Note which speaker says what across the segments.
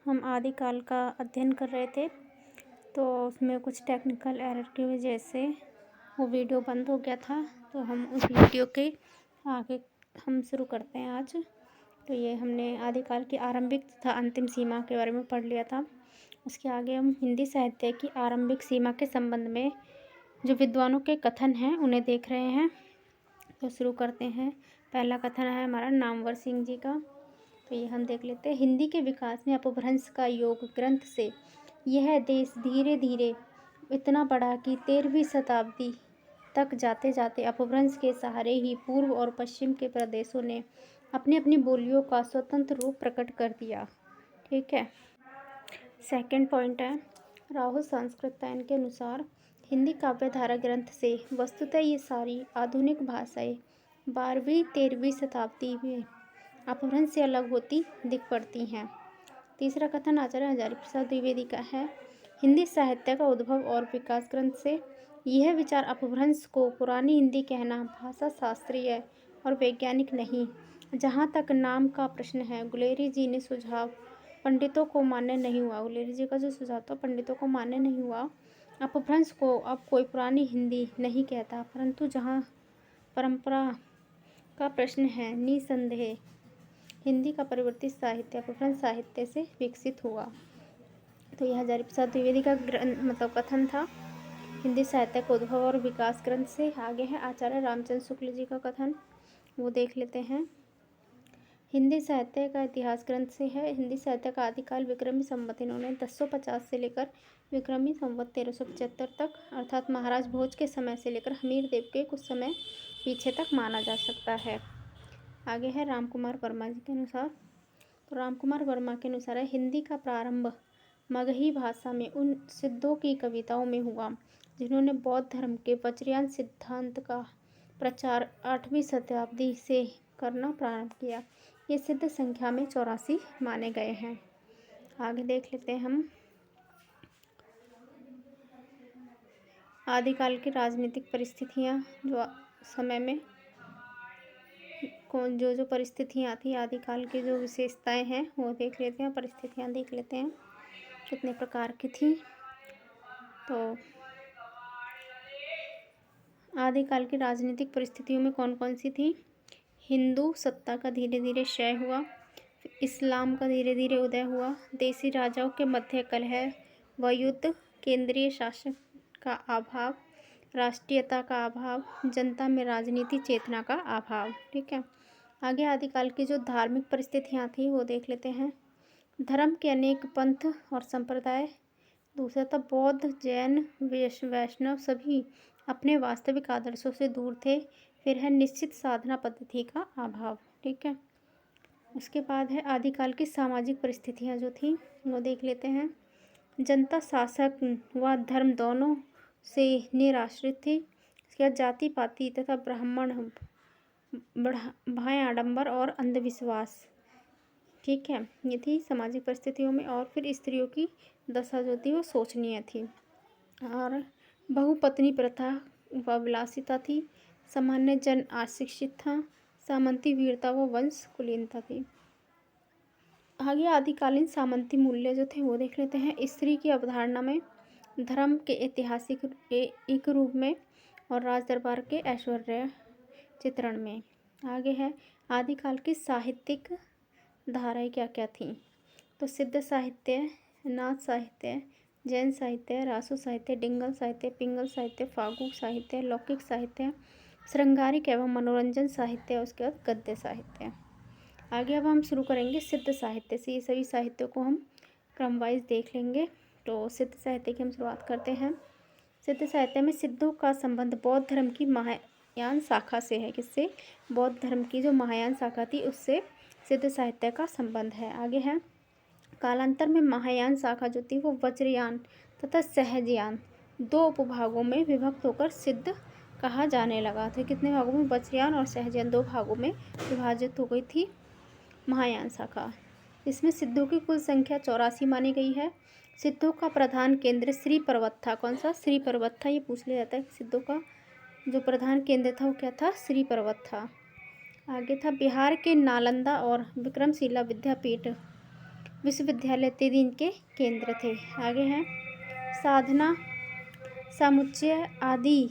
Speaker 1: हम आदिकाल का अध्ययन कर रहे थे, तो उसमें कुछ टेक्निकल एरर की वजह से वो वीडियो बंद हो गया था। तो हम उस वीडियो के आगे हम शुरू करते हैं आज। तो ये हमने आदिकाल की आरंभिक तथा अंतिम सीमा के बारे में पढ़ लिया था। उसके आगे हम हिंदी साहित्य की आरंभिक सीमा के संबंध में जो विद्वानों के कथन हैं उन्हें देख रहे हैं। तो शुरू करते हैं। पहला कथन है हमारा नामवर सिंह जी का। तो ये हम देख लेते हैं। हिंदी के विकास में अपभ्रंश का योग ग्रंथ से यह देश धीरे धीरे इतना बढ़ा कि 13वीं शताब्दी तक जाते जाते अपभ्रंश के सहारे ही पूर्व और पश्चिम के प्रदेशों ने अपनी अपनी बोलियों का स्वतंत्र रूप प्रकट कर दिया। ठीक है। सेकंड पॉइंट है राहुल संस्कृतायन के अनुसार हिंदी काव्यधारा ग्रंथ से वस्तुतः ये सारी आधुनिक भाषाएं 12वीं-13वीं शताब्दी में अपभ्रंश से अलग होती दिख पड़ती हैं। तीसरा कथन आचार्य हजारी प्रसाद द्विवेदी का है। हिंदी साहित्य का उद्भव और विकास ग्रंथ से यह विचार अपभ्रंश को पुरानी हिंदी कहना भाषा शास्त्रीय और वैज्ञानिक नहीं। जहाँ तक नाम का प्रश्न है, गुलेरी जी ने सुझाव पंडितों को मान्य नहीं हुआ। गुलेरी जी का जो सुझाव था पंडितों को मान्य नहीं हुआ। अपभ्रंश को अब कोई पुरानी हिंदी नहीं कहता, परंतु जहाँ परंपरा का प्रश्न है, निसंदेह हिंदी का परिवर्तित साहित्य अपभ्रंश साहित्य से विकसित हुआ। तो यह हजारी प्रसाद द्विवेदी का कथन था हिंदी साहित्य का उद्भव और विकास ग्रंथ से। आगे है आचार्य रामचंद्र शुक्ल जी का कथन, वो देख लेते हैं। हिंदी साहित्य का इतिहास ग्रंथ से है। हिंदी साहित्य का आदिकाल विक्रमी संवत इन्होंने 1050 से लेकर विक्रमी संवत 1375 तक, अर्थात महाराज भोज के समय से लेकर हमीर देव के कुछ समय पीछे तक माना जा सकता है। आगे है रामकुमार वर्मा जी के अनुसार। तो रामकुमार वर्मा के अनुसार हिंदी का प्रारंभ मगही भाषा में उन सिद्धों की कविताओं में हुआ जिन्होंने बौद्ध धर्म के वज्रयान सिद्धांत का प्रचार 8वीं शताब्दी से करना प्रारंभ किया। ये सिद्ध संख्या में 84 माने गए हैं। आगे देख लेते हैं हम आदिकाल की राजनीतिक परिस्थितियाँ, जो समय में जो परिस्थितियाँ थी, आदिकाल की जो विशेषताएं हैं वो देख लेते हैं। परिस्थितियाँ देख लेते हैं कितने प्रकार की थी। तो आदिकाल की राजनीतिक परिस्थितियों में कौन कौन सी थी? हिंदू सत्ता का धीरे धीरे क्षय हुआ, इस्लाम का धीरे धीरे उदय हुआ, देसी राजाओं के मध्य कलह व युद्ध, केंद्रीय शासन का अभाव, राष्ट्रीयता का अभाव, जनता में राजनीति चेतना का अभाव। ठीक है। आगे आदिकाल की जो धार्मिक परिस्थितियाँ थी वो देख लेते हैं। धर्म के अनेक पंथ और संप्रदाय। दूसरा था बौद्ध, जैन, वैष्णव सभी अपने वास्तविक आदर्शों से दूर थे। फिर है निश्चित साधना पद्धति का अभाव। ठीक है। उसके बाद है आदिकाल की सामाजिक परिस्थितियाँ जो थी वो देख लेते हैं। जनता शासक व धर्म दोनों से निराश्रित थी। इसके बाद जाति पाति तथा ब्राह्मण भय, आडंबर और अंधविश्वास। ठीक है, ये थी सामाजिक परिस्थितियों में। और फिर स्त्रियों की दशा जो थी वो शोचनीय थी। और बहुपत्नी प्रथा व विलासिता थी। सामान्य जन अशिक्षित था। सामंती वीरता व वंश कुलीनता थी। आगे आदिकालीन सामंती मूल्य जो थे वो देख लेते हैं। स्त्री की अवधारणा में, धर्म के ऐतिहासिक एक रूप में और राज दरबार के ऐश्वर्य चित्रण में। आगे है आदिकाल की साहित्यिक धाराएं क्या क्या थीं? तो सिद्ध साहित्य, नाथ साहित्य, जैन साहित्य, रासो साहित्य, डिंगल साहित्य, पिंगल साहित्य, फागु साहित्य, लौकिक साहित्य, श्रृंगारिक एवं मनोरंजन साहित्य, उसके बाद गद्य साहित्य। आगे अब हम शुरू करेंगे सिद्ध साहित्य से। ये सभी साहित्यों को हम क्रम वाइज देख लेंगे। तो सिद्ध साहित्य की हम शुरुआत करते हैं। सिद्ध साहित्य में सिद्धों का संबंध बौद्ध धर्म की महायान शाखा से है। किससे? बौद्ध धर्म की जो महायान शाखा थी उससे सिद्ध साहित्य का संबंध है। आगे है कालांतर में महायान शाखा जो थी वो वज्रयान तथा सहजयान दो उपभागों में विभक्त होकर सिद्ध कहा जाने लगा। तो कितने भागों में? वज्रयान और सहजयान दो भागों में विभाजित हो गई थी महायान शाखा। इसमें सिद्धों की कुल संख्या 84 मानी गई है। सिद्धों का प्रधान केंद्र श्री पर्वत था। कौन सा? श्री पर्वत था। ये पूछ लिया जाता है सिद्धों का जो प्रधान केंद्र था वो क्या था? श्री पर्वत था। आगे था बिहार के नालंदा और विक्रमशिला विद्यापीठ विश्वविद्यालय इत्यादि इनके केंद्र थे। आगे हैं साधना, समुच्चय आदि,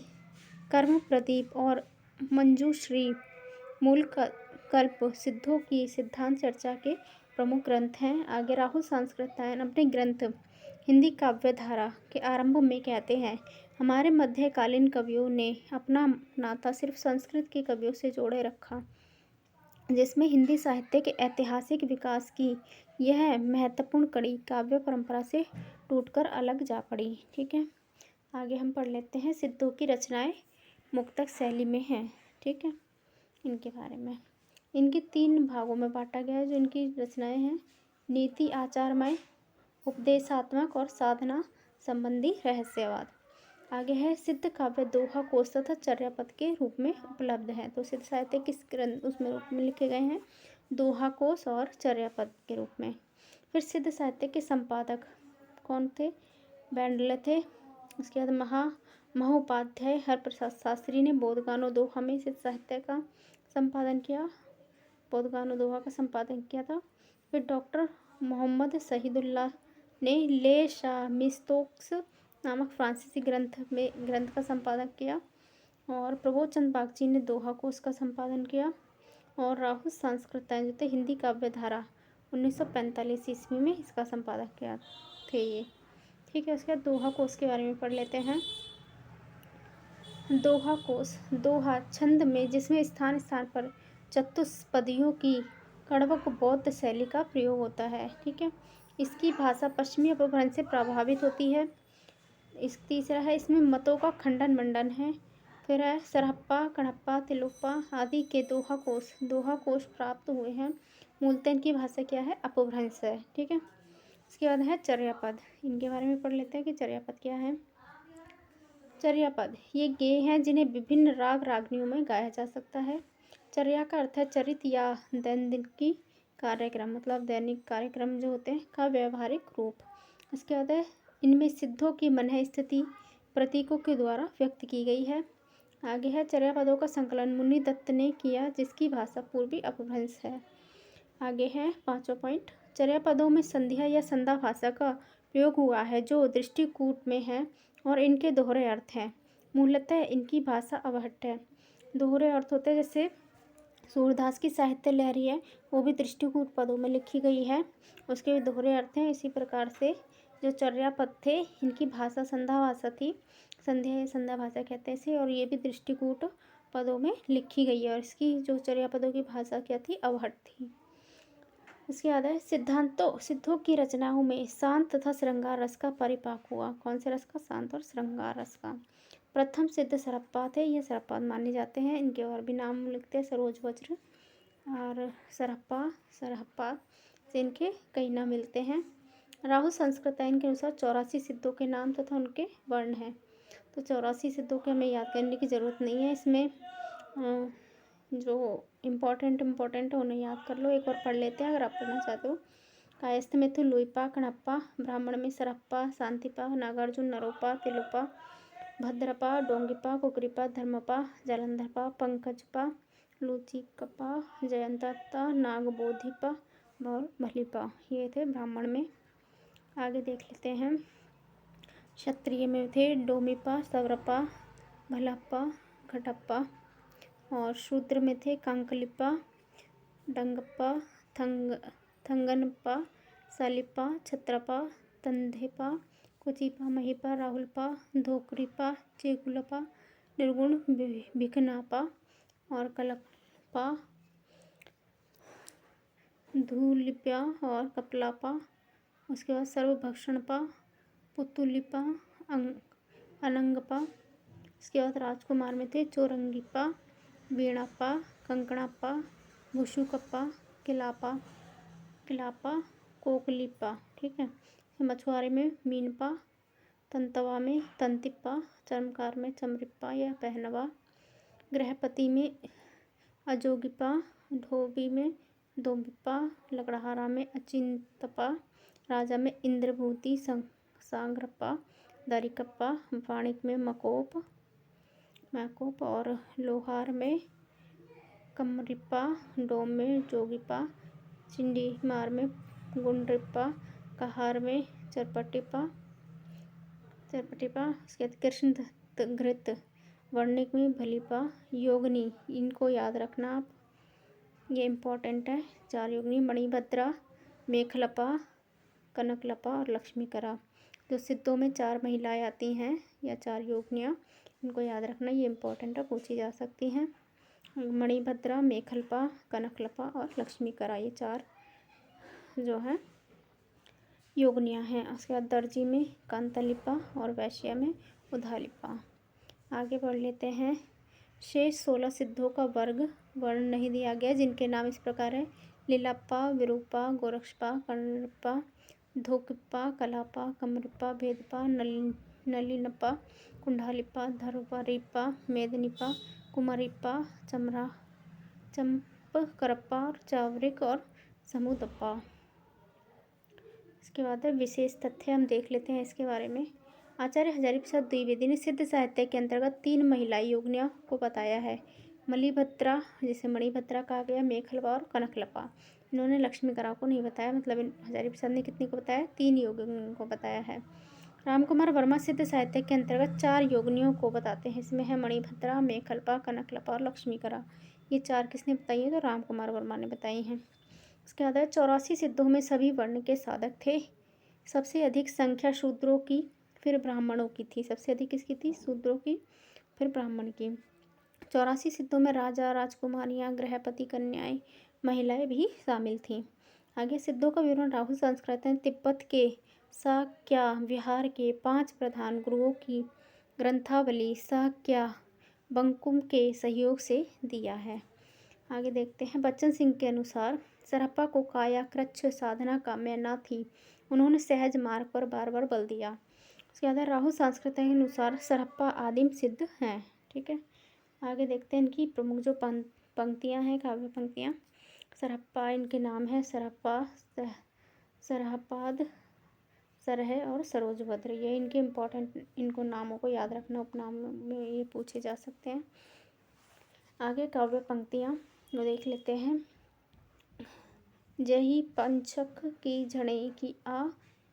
Speaker 1: कर्म प्रदीप और मंजूश्री मूल कल्प सिद्धों की सिद्धांत चर्चा के प्रमुख ग्रंथ हैं। आगे राहुल संस्कृतायन अपने ग्रंथ हिंदी काव्य धारा के आरंभ में कहते हैं, हमारे मध्यकालीन कवियों ने अपना नाता सिर्फ संस्कृत के कवियों से जोड़े रखा, जिसमें हिंदी साहित्य के ऐतिहासिक विकास की यह महत्वपूर्ण कड़ी काव्य परंपरा से टूटकर अलग जा पड़ी। ठीक है, आगे हम पढ़ लेते हैं सिद्धों की रचनाएं मुक्तक शैली में हैं। ठीक है, इनके बारे में इनके 3 भागों में बांटा गया है जो इनकी रचनाएं हैं, नीति आचारमय, उपदेशात्मक और साधना संबंधी रहस्यवाद। आगे है सिद्ध काव्य दोहा कोश तथा चर्यापद के रूप में उपलब्ध है। तो सिद्ध साहित्य किस ग्रंथ उसमें रूप में लिखे गए हैं, दोहा कोश और चर्यापद के रूप में। फिर सिद्ध साहित्य के संपादक कौन थे, बैंडले थे। उसके बाद महोपाध्याय हरप्रसाद शास्त्री ने बोधगानो दोहा में सिद्ध साहित्य का संपादन किया, बोधगानो दोहा का संपादन किया था। फिर डॉक्टर मोहम्मद शहीदुल्लाह ने ले शामिस्तोक्स नामक फ्रांसीसी ग्रंथ का संपादन किया, और प्रबोध चंद बागची ने दोहा कोश का संपादन किया, और राहुल संस्कृतायन जो थे हिंदी काव्य धारा 1945 ईस्वी में इसका संपादन किया थे ये। ठीक है, उसके बाद दोहा कोश के बारे में पढ़ लेते हैं। दोहा कोश, दोहा छंद में जिसमें स्थान स्थान पर चतुष्पदियों की कड़वक बौद्ध शैली का प्रयोग होता है। ठीक है, इसकी भाषा पश्चिमी अपभ्रंश से प्रभावित होती है। तीसरा है इसमें मतों का खंडन मंडन है। फिर है सरहप्पा, कणप्पा, तिलोप्पा आदि के दोहा कोश प्राप्त हुए हैं। मूलतः इनकी भाषा क्या है, अपभ्रंश है। ठीक है, इसके बाद है चर्यापद, इनके बारे में पढ़ लेते हैं कि चर्यापद क्या है। चर्यापद ये गेय हैं जिन्हें विभिन्न राग रागनियों में गाया जा सकता है। चर्या का अर्थ है चरित या दैनिकी कार्यक्रम, मतलब दैनिक कार्यक्रम जो होते हैं का व्यवहारिक रूप। इसके बाद है इनमें सिद्धों की मनः स्थिति प्रतीकों के द्वारा व्यक्त की गई है। आगे है चर्यापदों का संकलन मुनि दत्त ने किया, जिसकी भाषा पूर्वी अपभ्रंश है। आगे है 5वां पॉइंट, चर्यापदों में संध्या या संधा भाषा का प्रयोग हुआ है जो दृष्टिकूट में है और इनके दोहरे अर्थ हैं। मूलतः इनकी भाषा अवहट्ट है। दोहरे अर्थ होते हैं, जैसे सूरदास की साहित्य लहरी है वो भी दृष्टिकूट पदों में लिखी गई है, उसके भी दोहरे अर्थ हैं। इसी प्रकार से जो चर्यापद थे इनकी भाषा संध्या भाषा थी, संध्या या संध्या भाषा कहते हैं इसे, और ये भी दृष्टिकूट पदों में लिखी गई है, और इसकी जो चर्यापदों की भाषा क्या थी, अवहट्ट थी। इसके बाद है सिद्धों की रचनाओं में शांत तथा श्रृंगार रस का परिपाक हुआ। कौन से रस का, शांत और श्रृंगार रस का। प्रथम सिद्ध सरप्पा थे, ये सरप्पा माने जाते हैं, इनके और भी नाम लिखते हैं, सरोज वज्र और सरहप्पा से इनके कई नाम मिलते हैं। राहुल संस्कृतायन के अनुसार 84 सिद्धों के नाम तथा उनके वर्ण हैं। तो 84 सिद्धों के हमें याद करने की ज़रूरत नहीं है, इसमें जो इम्पोर्टेंट है उन्हें याद कर लो। एक और पढ़ लेते हैं अगर आप पढ़ना चाहते हो। कायस्थ में तो लुइपा, कणप्पा, ब्राह्मण में सरप्पा, शांतिपा, नागार्जुन, नरोपा, तिलोपा, भद्रपा, डोंगिपा, कुकरीपा, धर्मपा, जालंधरपा, पंकजपा, लूचिकपा, जयंतता, नागबोधिपा और भलीपा, ये थे ब्राह्मण में। आगे देख लेते हैं। क्षत्रिय में थे डोमिपा, सवरपा, भलप्पा, घटप्पा, और शूद्र में थे कांकलिपा, डंगप्पा, थंगनपा, सालिपा, छत्रपा, तंधेपा, कुचिपा, महिपा, राहुलपा, धोकरीपा, चेगुलपा, निर्गुण भिखनापा और कलपा, धूलिपा और कपलापा। उसके बाद सर्वभक्षणपा, पुतुलिपा, अनंगपा। इसके बाद राजकुमार में थे चोरंगीपा, वीणापा, कंकणापा, भुशुकप्पा, किलापा, कोकलीपा। ठीक है, मछुआरे में मीनपा, तंतवा में तंतिप्पा, चर्मकार में चमरिप्पा या पहनवा, गृहपति में अजोगिपा, धोबी में दोबिप्पा, लकड़हारा में अचिंतपा, राजा में इंद्रभूति सांग्रपा, दारिकप्पा, वाणिक में मैकोप और लोहार में कमरिप्पा, डोम में जोगिपा, चिंडीमार में गुंड्रिप्पा, कहार में चरपटिप्पा, उसके बाद कृष्ण घृत, वर्णिक में भलिपा, योगनी, इनको याद रखना आप, ये इम्पोर्टेंट है। 4 योगनी, मणिभद्रा, मेखलपा, कनकलपा और लक्ष्मीकरा। जो सिद्धों में 4 महिलाएं आती हैं या 4 योगनियाँ, इनको याद रखना, ये इम्पोर्टेंट है, पूछी जा सकती हैं। मणिभद्रा, मेखलपा, कनकलपा और लक्ष्मीकरा, ये 4 जो है योगनियाँ हैं। उसके बाद दर्जी में कांतलिपा और वैश्या में उधालिपा। आगे बढ़ लेते हैं। शेष 16 सिद्धों का वर्ण नहीं दिया गया, जिनके नाम इस प्रकार है: लीलाप्पा, विरूपा, गोरक्षपा, कर्णप्पा, धोकिप्पा, कलापा, कमरिप्पा, भेदपा, नलिनप्पा, कुंडालिप्पा, धर्वरिप्पा, मेदनिप्पा, कुमारिप्पा, चंपकरप्पा, चावरिक और समुदप्पा। इसके बाद है विशेष तथ्य, हम देख लेते हैं इसके बारे में। आचार्य हजारीप्रसाद द्विवेदी ने सिद्ध साहित्य के अंतर्गत 3 महिला योगनियों को बताया है: मणिभद्रा, जिसे मणिभद्रा कहा गया, मेखलपा और कनकलपा। इन्होंने लक्ष्मीकरा को नहीं बताया, मतलब हजारीप्रसाद ने कितनी को बताया? 3 योगिनियों को बताया है। रामकुमार वर्मा सिद्ध साहित्य के अंतर्गत 4 योगिनियों को बताते हैं। इसमें है मणिभद्रा, मेखलपा, कनकलपा और लक्ष्मीकरा। ये 4 किसने बताई है? तो रामकुमार वर्मा ने बताई हैं। इसके बाद 84 सिद्धों में सभी वर्ण के साधक थे। सबसे अधिक संख्या शूद्रों की, फिर ब्राह्मणों की थी। सबसे अधिक किसकी थी? शूद्रों की, फिर ब्राह्मण की। 84 सिद्धों में राजा, राजकुमारियाँ, गृहपति, कन्याएं, महिलाएं भी शामिल थीं। आगे सिद्धों का विवरण राहुल संस्कृत ने तिब्बत के साक्या विहार के 5 प्रधान गुरुओं की ग्रंथावली साक्या बंकुम के सहयोग से दिया है। आगे देखते हैं। बच्चन सिंह के अनुसार सरहप्पा को काया कृच्छ साधना काम्य न थी, उन्होंने सहज मार्ग पर बार बार बल दिया। उसके बाद राहुल संस्कृत के अनुसार सरहप्पा आदिम सिद्ध हैं। ठीक है, आगे देखते हैं इनकी प्रमुख जो पंक्तियां हैं, काव्य पंक्तियां। सरहप्पा, इनके नाम है सरहप्पा, सरहपाद, सरह और सरोजभद्र। ये इनके इम्पोर्टेंट, इनको नामों को याद रखना, उपनाम में ये पूछे जा सकते हैं। आगे काव्य पंक्तियाँ वो देख लेते हैं। जही पंचक की झड़े की आ,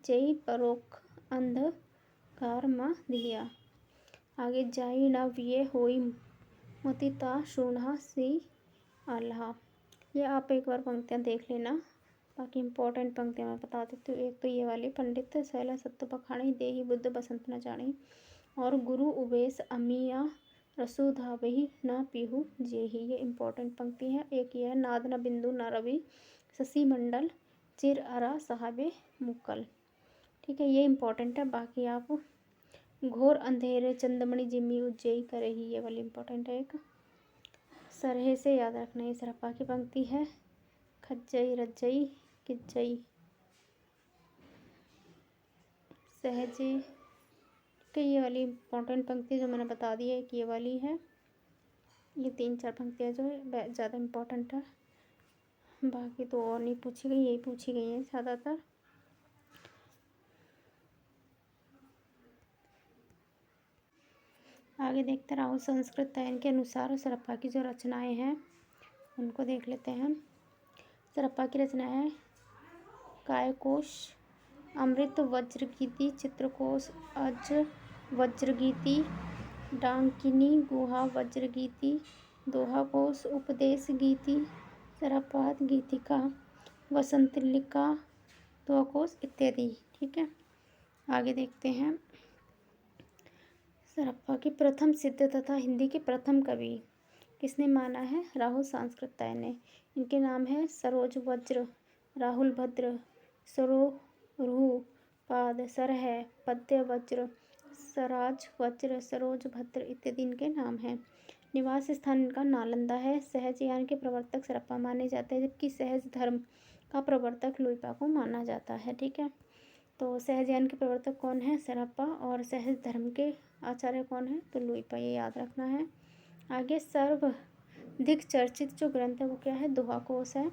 Speaker 1: जय परोख अंधकार मा दिया। आगे जाई न विये होई मुतिता शून्हा सी आल्हा। ये आप एक बार पंक्तियाँ देख लेना, बाकी इम्पोर्टेंट पंक्तियाँ मैं बता देती हूँ। एक तो ये वाली, पंडित सैला सत्तु पखाणी, देही बुद्ध बसंत न जानी, और गुरु उवेश अमिया रसुधावही न पीहू जेही। ये इम्पोर्टेंट पंक्ति है। एक ये है, नाद न बिंदु न रवि, शशि मंडल चिर अरा साहबे मुकल। ठीक है, ये इम्पोर्टेंट है। बाकी आप घोर अंधेरे चंदमणि जिम्मी उज्जई करे ही, ये वाली इम्पोर्टेंट है। एक सरहे से याद रखना, ये सरहप्पा की पंक्ति है। खज्जई रज्जई किज्जई सहजे के, ये वाली इम्पोर्टेंट पंक्ति जो मैंने बता दी है, कि ये वाली है। ये 3-4 पंक्तियाँ जो है ज़्यादा इम्पोर्टेंट है, बाकी तो और नहीं पूछी गई, यही पूछी गई हैं ज़्यादातर। आगे देखते राहुल संस्कृत अध्ययन के अनुसार सरहप्पा की जो रचनाएं हैं उनको देख लेते हैं। सरहप्पा की रचना है कायकोश, अमृत वज्रगीति, चित्रकोश, अज वज्रगीति, डांकिनी गुहा वज्रगीति, दोहाकोश, उपदेश गीति, सरहपाद गीतिका, वसंतलिका, दोहाकोश इत्यादि। ठीक है, आगे देखते हैं। सरहप्पा की प्रथम सिद्ध तथा हिंदी के प्रथम कवि किसने माना है? राहुल सांस्कृत्याय ने। इनके नाम है सरोज वज्र, राहुल भद्र, सरोरु पाद, सरह, पद्य वज्र, सराज वज्र, सरोज भद्र इत्यादि इनके नाम हैं। निवास स्थान इनका नालंदा है। सहज ज्ञान के प्रवर्तक सरहप्पा माने जाते हैं, जबकि सहज धर्म का प्रवर्तक लुइपा को माना जाता है। ठीक है, तो सहज ज्ञान के प्रवर्तक कौन है? सरहप्पा, और सहज धर्म के आचार्य कौन है? तो लुइपा, ये याद रखना है। आगे सर्वाधिक चर्चित जो ग्रंथ है वो क्या है? दोहाकोश है।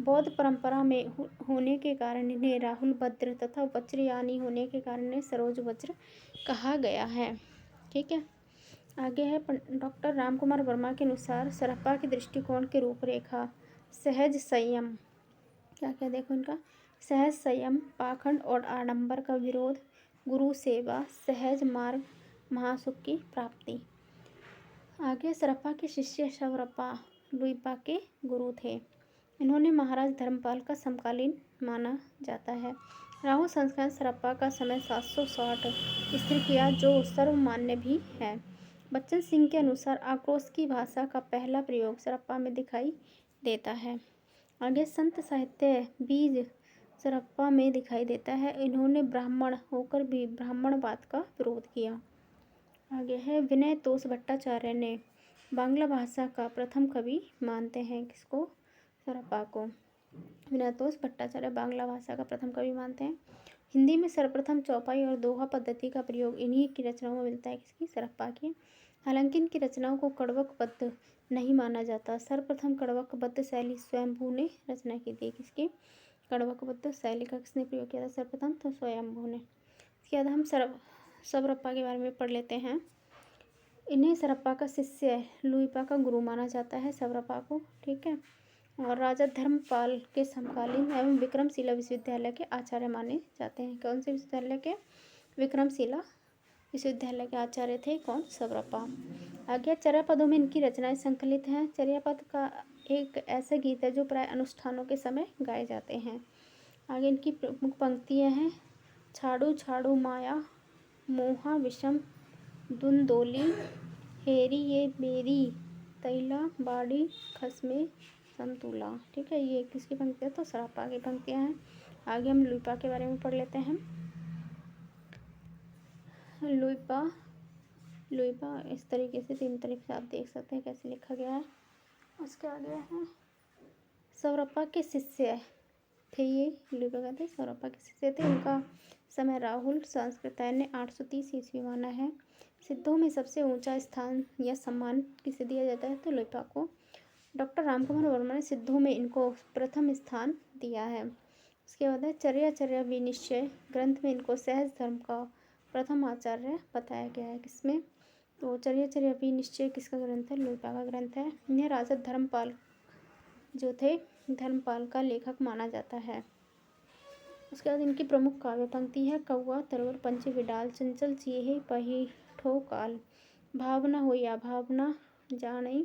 Speaker 1: बौद्ध परंपरा में होने के कारण इन्हें राहुल भद्र तथा वज्रयानी होने के कारण इन्हें सरोज वज्र कहा गया है। ठीक है, आगे है डॉक्टर रामकुमार वर्मा के अनुसार सरहप्पा के दृष्टिकोण की रूपरेखा सहज संयम, क्या क्या देखो इनका, सहज संयम, पाखंड और आडंबर का विरोध, गुरु सेवा, सहज मार्ग, महासुख की प्राप्ति। आगे सरप्पा के शिष्य शवरप्पा लुइपा के गुरु थे। इन्होंने महाराज धर्मपाल का समकालीन माना जाता है। राहु संस्करण सरप्पा का समय 760 स्थिर किया, जो सर्वमान्य भी है। बच्चन सिंह के अनुसार आक्रोश की भाषा का पहला प्रयोग सरप्पा में दिखाई देता है। आगे संत साहित्य बीज सरप्पा में दिखाई देता है। इन्होंने ब्राह्मण होकर भी ब्राह्मणवाद का विरोध किया। आगे है विनय तोष भट्टाचार्य ने बांग्ला भाषा का प्रथम कवि मानते हैं किसको? सरप्पा को। विनय तोष भट्टाचार्य बांग्ला भाषा का प्रथम कवि मानते हैं। हिंदी में सर्वप्रथम चौपाई और दोहा पद्धति का प्रयोग इन्हीं की रचनाओं में मिलता है किसकी? सरप्पा की। हालांकि इनकी रचनाओं को कड़वकबद्ध नहीं माना जाता। सर्वप्रथम कड़वकबद्ध शैली स्वयंभू ने रचना की थी किसकी? कड़वकबद्ध शैली का किसने प्रयोग किया था सर्वप्रथम? तो स्वयंभू ने। इसके बाद हम शवरप्पा के बारे में पढ़ लेते हैं। इन्हें सरप्पा का शिष्य लुइपा का गुरु माना जाता है शवरप्पा को, ठीक है। और राजा धर्मपाल के समकालीन एवं विक्रमशिला विश्वविद्यालय के आचार्य माने जाते हैं। कौन से विश्वविद्यालय के? विक्रमशिला विश्वविद्यालय के आचार्य थे कौन? शवरप्पा। आगे चर्यापदों में इनकी रचनाएं संकलित हैं। चर्यापद का एक ऐसा गीत है जो प्राय अनुष्ठानों के समय गाए जाते हैं। आगे इनकी प्रमुख पंक्तियां हैं। छाड़ू छाड़ू माया मोहा विषम दुंदोली हेरी ये मेरी तैला बाड़ी खसमे संतुला, ठीक है। ये किसकी पंक्तियाँ? तो सरप्पा की पंक्तियाँ हैं। आगे हम लुइपा के बारे में पढ़ लेते हैं। लुइपा इस तरीके से 3 तरीके से आप देख सकते हैं कैसे लिखा गया है। उसके आगे है शवरप्पा के शिष्य थे ये। लुइपा कहते हैं शवरप्पा के शिष्य थे। उनका समय राहुल संस्कृताय ने 830 ईस्वी माना है। सिद्धों में सबसे ऊंचा स्थान या सम्मान किसे दिया जाता है? तो लुइपा को। डॉक्टर रामकुमार वर्मा ने सिद्धों में इनको प्रथम स्थान दिया है। उसके बाद है चर्या विनिश्चय ग्रंथ में इनको सहज धर्म का प्रथम आचार्य बताया गया है। किसमें? तो चर्या विनिश्चय किसका ग्रंथ है? लुइपा का ग्रंथ है। इन्हें राजा धर्मपाल जो थे धर्मपाल का लेखक माना जाता है। उसके बाद इनकी प्रमुख काव्य पंक्ति है कौआ तरवर पंछी बिडाल चंचल चीहे पहिठो काल भावना हो या भावना जाने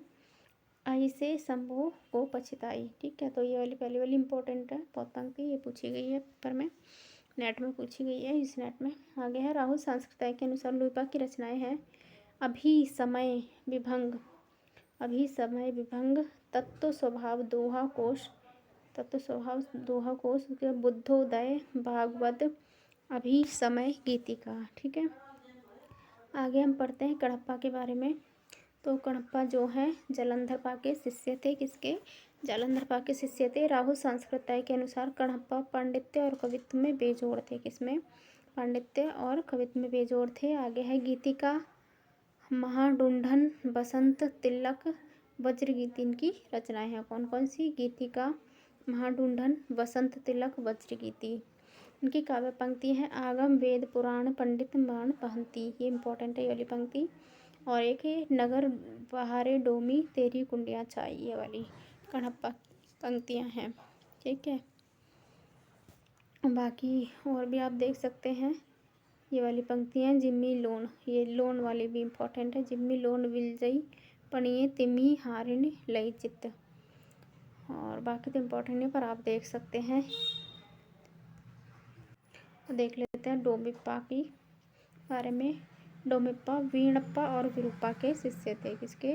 Speaker 1: ऐसे संभव को पछताई, ठीक है। तो ये वाली पहली वाली इंपॉर्टेंट है बहुत पंक्ति, ये पूछी गई है पेपर में, नेट में पूछी गई है इस नेट में। आगे है राहुल सांस्कृतिक के अनुसार लुइपा की रचनाएं हैं अभी समय विभंग तत्व स्वभाव दोहा कोश बुद्धोदय भागवत अभी समय गीतिका, ठीक है। आगे हम पढ़ते हैं कड़प्पा के बारे में। तो कड़प्पा जो है जालंधरपा के शिष्य थे। किसके? जालंधरपा के शिष्य थे। राहुल सांस्कृतिक के अनुसार कड़प्पा पांडित्य और कवित्व में बेजोड़ थे। किसमें? पांडित्य और कवित्व में बेजोड़ थे। आगे है गीतिका महाडुंडन बसंत तिलक वज्रगीति इनकी रचनाएं हैं। कौन कौन सी? गीतिका महाडुंडन बसंत तिलक वज्रगीति। इनकी काव्य पंक्ति है आगम वेद पुराण पंडित बाण पहंती, ये इंपॉर्टेंट है ये वाली पंक्ति। और एक है नगर बहारे डोमी तेरी कुंडियाँ चाई, ये वाली कड़प्पा पंक्तियाँ हैं, ठीक है। बाकी और भी आप देख सकते हैं ये वाली पंक्तियाँ। जिम्मी लोन, ये लोन वाली भी इम्पोर्टेंट है। जिम्मी लोन विलजई पणिये तिमी हारिण लई चित्त, और बाकी तो इम्पोर्टेंट नहीं पर आप देख सकते हैं। देख लेते हैं डोमिप्पा की बारे में। डोमिप्पा वीणप्पा और विरूपा के शिष्य थे। किसके?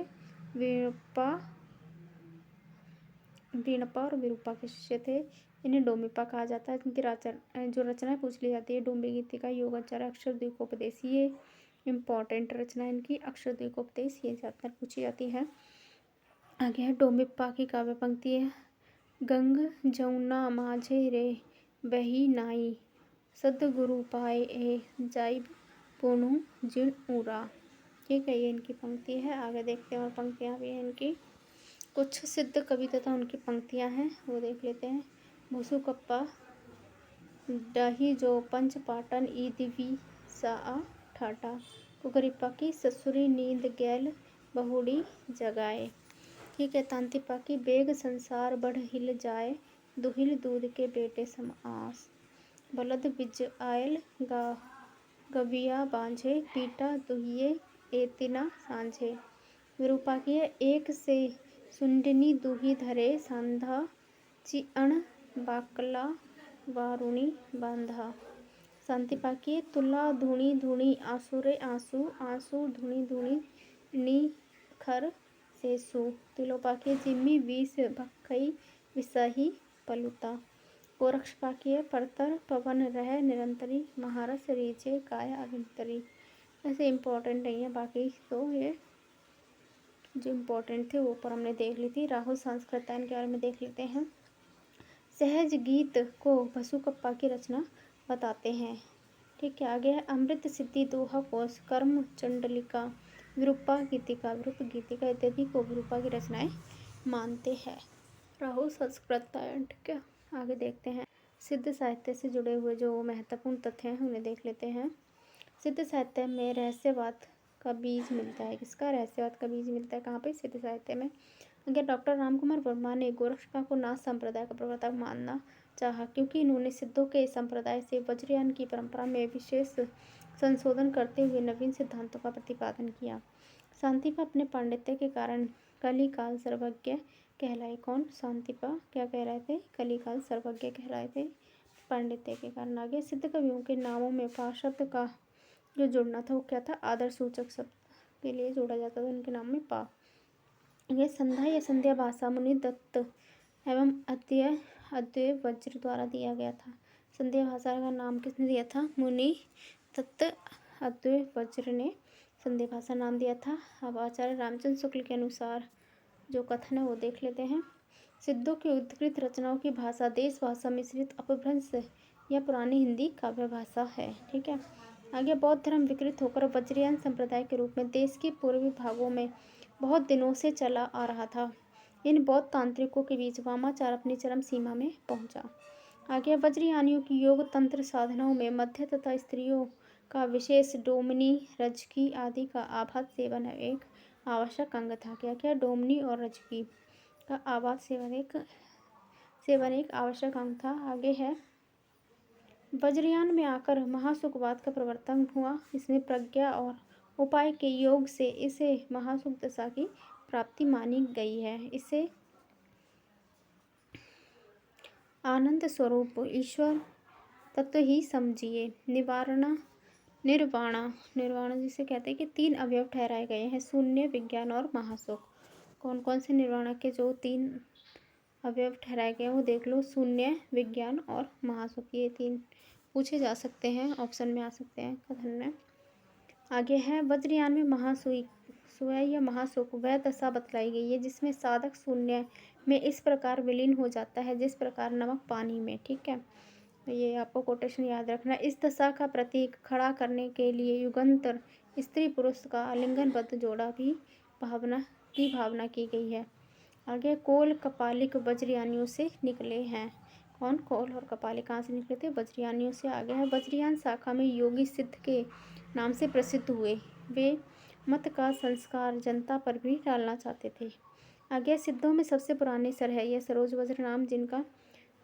Speaker 1: वीणप्पा और विरूपा के शिष्य थे। इन्हें डोमिप्पा कहा जाता है। इनकी जो रचनाएं पूछ ली जाती है डोम्बी गीतिका योगाचार अक्षर द्वीपोपदेश, ये इम्पॉर्टेंट रचना इनकी अक्षर द्वीपोपदेश, ये ज़्यादातर पूछी जाती है। आगे है डोमिप्पा की काव्य पंक्ति है गंग जमुना माझे रे बही नाई सदगुरु पाए ए जाइब पुनु जिन उरा, ठीक है। ये इनकी पंक्ति है। आगे देखते हैं और पंक्तियाँ भी हैं इनकी। कुछ सिद्ध कवि तथा उनकी पंक्तियाँ हैं वो देख लेते हैं। भूसुकप्पा डही जो पंच पाटन ई दिवी सा ठाटा कुकरिप्पा की ससुरी नींद गैल बहुड़ी जगाए, ठीक है। तांतिप्पा की बेग संसार बढ़ हिल जाए दुहिल दूध के बेटे सम आस। बलद बिज आयल गविया बांझे, पीटा दुहिए एतिना सांझे। विरूपाकीय एक से सुंडनी दूही धरे, सांधा चिअण बाकला वारुणी बांधा। शांतिपाकीय तुला धुणी धुणी आंसू आंसू, आंसू धुणी धुणी निखर सेसु। तिलोपाकीय जिम्मी विष भखई विषही पलुता। गोरक्षपाकीय परतर पवन रह निरंतरी, महारस रीचे काय अभिंतरी। ऐसे इम्पोर्टेंट नहीं है, बाकी तो ये जो इम्पोर्टेंट थे वो ऊपर हमने देख ली थी। राहुल संस्कृतायन के बारे में देख लेते हैं। सहज गीत को भसुकप्पा की रचना बताते हैं। ठीक है, आगे है अमृत सिद्धि दोहा कोश, कर्म चंडलिका, विरूपा गीतिका, विरूप गीतिका इत्यादि को विरूपा की रचनाएं मानते हैं। राहुल संस्कृतायन। ठीक है, आगे देखते हैं। सिद्ध साहित्य से जुड़े हुए जो महत्वपूर्ण तथ्य हैं उन्हें देख लेते हैं। सिद्ध साहित्य में रहस्यवाद का बीज मिलता है। किसका रहस्यवाद का बीज मिलता है? कहाँ पे? सिद्ध साहित्य में। अगर डॉक्टर रामकुमार वर्मा ने गोरक्षपा को नाथ संप्रदाय का प्रवर्तक मानना चाहा, क्योंकि इन्होंने सिद्धों के संप्रदाय से वज्रयान की परंपरा में विशेष संशोधन करते हुए नवीन सिद्धांतों का प्रतिपादन किया। शांतिपा अपने पांडित्य के कारण कलिकाल सर्वज्ञ कहलाए। कौन? शांतिपा क्या कह रहे थे? कलिकाल सर्वज्ञ कहलाए थे पांडित्य के कारण। आगे सिद्ध कवियों के नामों में पा शब्द का जो जुड़ना था वो क्या था? आदर सूचक शब्द के लिए जोड़ा जाता था उनके नाम में पा। यह संध्या या संध्या भाषा मुनि दत्त एवं अद्वैय वज्र द्वारा दिया गया था। संध्या भाषा का नाम किसने दिया था? मुनि दत्त अद्वैय वज्र ने संध्या भाषा नाम दिया था। अब आचार्य रामचंद्र शुक्ल के अनुसार जो कथन है वो देख लेते हैं। सिद्धों की उद्धृत रचनाओं की भाषा देश भाषा मिश्रित अपभ्रंश या पुरानी हिंदी काव्य भाषा है। ठीक है, आगे बौद्ध धर्म विकृत होकर वज्रयान संप्रदाय के रूप में देश के पूर्वी भागों में बहुत दिनों से चला आ रहा था। इन बौद्ध तांत्रिकों के बीच वामाचार अपनी चरम सीमा में पहुंचा। आगे वज्रयानियों की योग तंत्र साधनाओं में मध्य तथा स्त्रियों का विशेष डोमनी रजकी आदि का आभास सेवन एक आवश्यक अंग था। क्या क्या? डोमनी और रजकी का आभास सेवन एक आवश्यक अंग था। आगे है वज्रयान में आकर महासुखवाद का प्रवर्तन हुआ। इसमें प्रज्ञा और उपाय के योग से इसे महासुख दशा की प्राप्ति मानी गई है। इसे आनंद स्वरूप ईश्वर तत्व ही समझिए। निर्वाणा जिसे कहते हैं कि 3 अवयव ठहराए गए हैं, शून्य, विज्ञान और महासुख। कौन कौन से निर्वाणा के जो 3 अवयव ठहराए गए वो देख लो। शून्य, विज्ञान और महासुख, ये 3 पूछे जा सकते हैं, ऑप्शन में आ सकते हैं कथन में। आगे है वज्रयान में महासुय या महासुख वह दशा बतलाई गई है जिसमें साधक शून्य में इस प्रकार विलीन हो जाता है जिस प्रकार नमक पानी में। ठीक है, ये आपको कोटेशन याद रखना। इस दशा का प्रतीक खड़ा करने के लिए युगंतर स्त्री पुरुष का आलिंगनबद्ध जोड़ा भी भावना की गई है। आगे कोल कपालिक वज्रयानियों से निकले हैं। कौन? कोल और कपालिक कहाँ से निकले थे? वज्रयानियों से। आगे है वज्रयान शाखा में योगी सिद्ध के नाम से प्रसिद्ध हुए। वे मत का संस्कार जनता पर भी डालना चाहते थे। आगे सिद्धों में सबसे पुराने सर है यह सरोज वज्र नाम, जिनका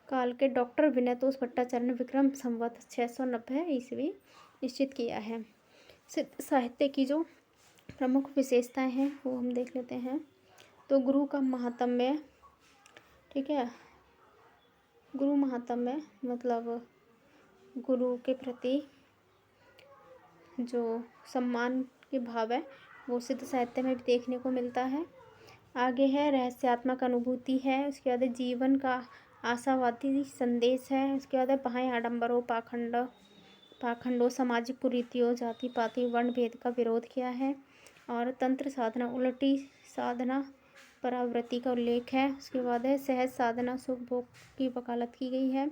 Speaker 1: काल के डॉक्टर विनयतोष भट्टाचार्य ने विक्रम संवत 690 ईस्वी निश्चित किया है। सिद्ध साहित्य की जो प्रमुख विशेषताएं हैं वो हम देख लेते हैं। तो गुरु का महात्म्य। ठीक है, गुरु महात्म्य मतलब गुरु के प्रति जो सम्मान के भाव है वो सिद्ध साहित्य में भी देखने को मिलता है। आगे है रहस्यात्मक अनुभूति है। उसके बाद जीवन का आशावादी संदेश है। उसके बाद बाह्य आडंबरों पाखंडों सामाजिक कुरीतियों जाति पाति वर्ण भेद का विरोध किया है। और तंत्र साधना उलटी साधना परावृत्ति का उल्लेख है। उसके बाद है सहज साधना सुख भोग की वकालत की गई है।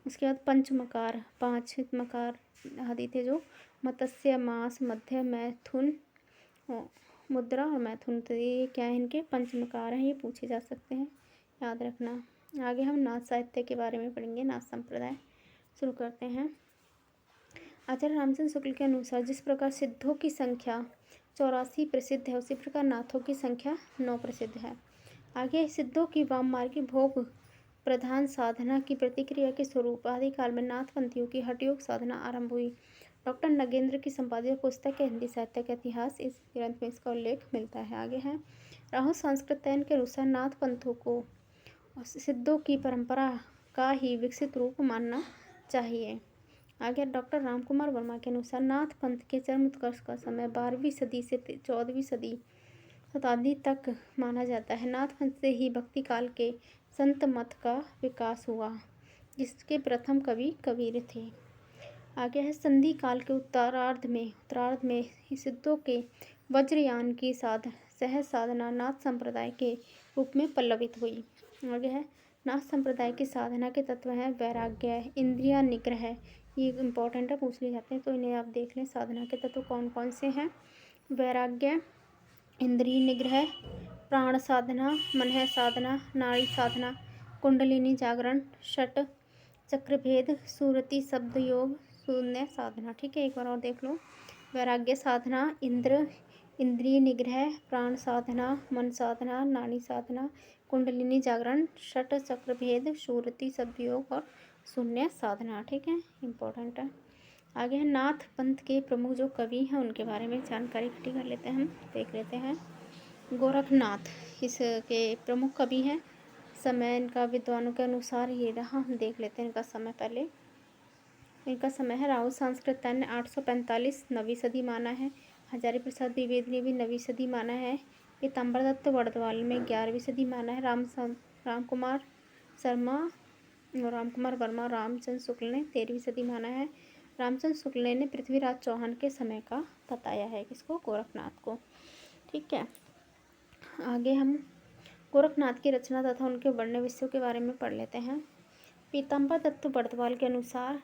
Speaker 1: उसके बाद पंचमकार 5 मकार आदि थे जो मत्स्य मांस मध्य मैथुन मुद्रा और मैथुन, तो ये क्या है? इनके पंचमकार हैं, ये पूछे जा सकते हैं, याद रखना। आगे हम नाथ साहित्य के बारे में पढ़ेंगे। नाथ संप्रदाय शुरू करते हैं। आचार्य रामचंद्र शुक्ल के अनुसार जिस प्रकार सिद्धों की संख्या 84 प्रसिद्ध है उसी प्रकार नाथों की संख्या 9 प्रसिद्ध है। आगे सिद्धों की वाम मार्गी भोग प्रधान साधना की प्रतिक्रिया के स्वरूप आदिकाल में नाथपंथियों की हठ योग साधना आरंभ हुई। डॉक्टर नगेंद्र की संपादित पुस्तक है हिंदी साहित्य का इतिहास, इस ग्रंथ में इसका उल्लेख मिलता है। आगे है राहुल संस्कृतैन के अनुसार नाथ पंथों को सिद्धों की परंपरा का ही विकसित रूप मानना चाहिए। आगे डॉक्टर रामकुमार वर्मा के अनुसार नाथ पंथ के चरम उत्कर्ष का समय 12वीं सदी से 14वीं शताब्दी तक माना जाता है। नाथ पंथ से ही भक्ति काल के संत मत का विकास हुआ, जिसके प्रथम कवि कबीर थे। आगे है संधि काल के उत्तरार्ध में सिद्धों के वज्रयान की सहज साधना नाथ संप्रदाय के रूप में पल्लवित हुई। आगे है नाथ संप्रदाय की साधना के तत्व हैं वैराग्य, इंद्रिया निग्रह, ये इंपॉर्टेंट है, पूछ लिए जाते हैं तो इन्हें आप देख लें। साधना के तत्व कौन कौन से हैं? वैराग्य, इंद्रिय निग्रह, प्राण साधना, मन साधना, नाड़ी साधना, कुंडलिनी जागरण, षट चक्रभेद, सुरति शब्द योग, शून्य साधना। ठीक है, एक बार और देख लो। वैराग्य साधना, इंद्रिय निग्रह, प्राण साधना, मन साधना, नाड़ी साधना, कुंडलिनी जागरण, षट चक्रभेद, सुरति शब्द योग और शून्य साधना। ठीक है, इंपॉर्टेंट है। आगे है नाथ पंथ के प्रमुख जो कवि हैं उनके बारे में जानकारी इकट्ठी कर लेते हैं, हम देख लेते हैं। गोरखनाथ इसके प्रमुख कवि हैं। समय इनका विद्वानों के अनुसार ये रहा, हम देख लेते हैं इनका समय पहले। इनका समय है राहुल संस्कृतैन ने 845 नवीं सदी माना है। हजारी प्रसाद द्विवेदी ने भी नवीं सदी माना है। पीताम्बर दत्त बड़दवाल में 11वीं सदी माना है। रामकुमार वर्मा रामचंद्र शुक्ल ने 13वीं सदी माना है। रामचंद्र शुक्ल ने पृथ्वीराज चौहान के समय का बताया है, किसको? गोरखनाथ को। ठीक है, आगे हम गोरखनाथ की रचना तथा उनके वर्ण्य विषयों के बारे में पढ़ लेते हैं। पीताम्बर दत्त बड़दवाल के अनुसार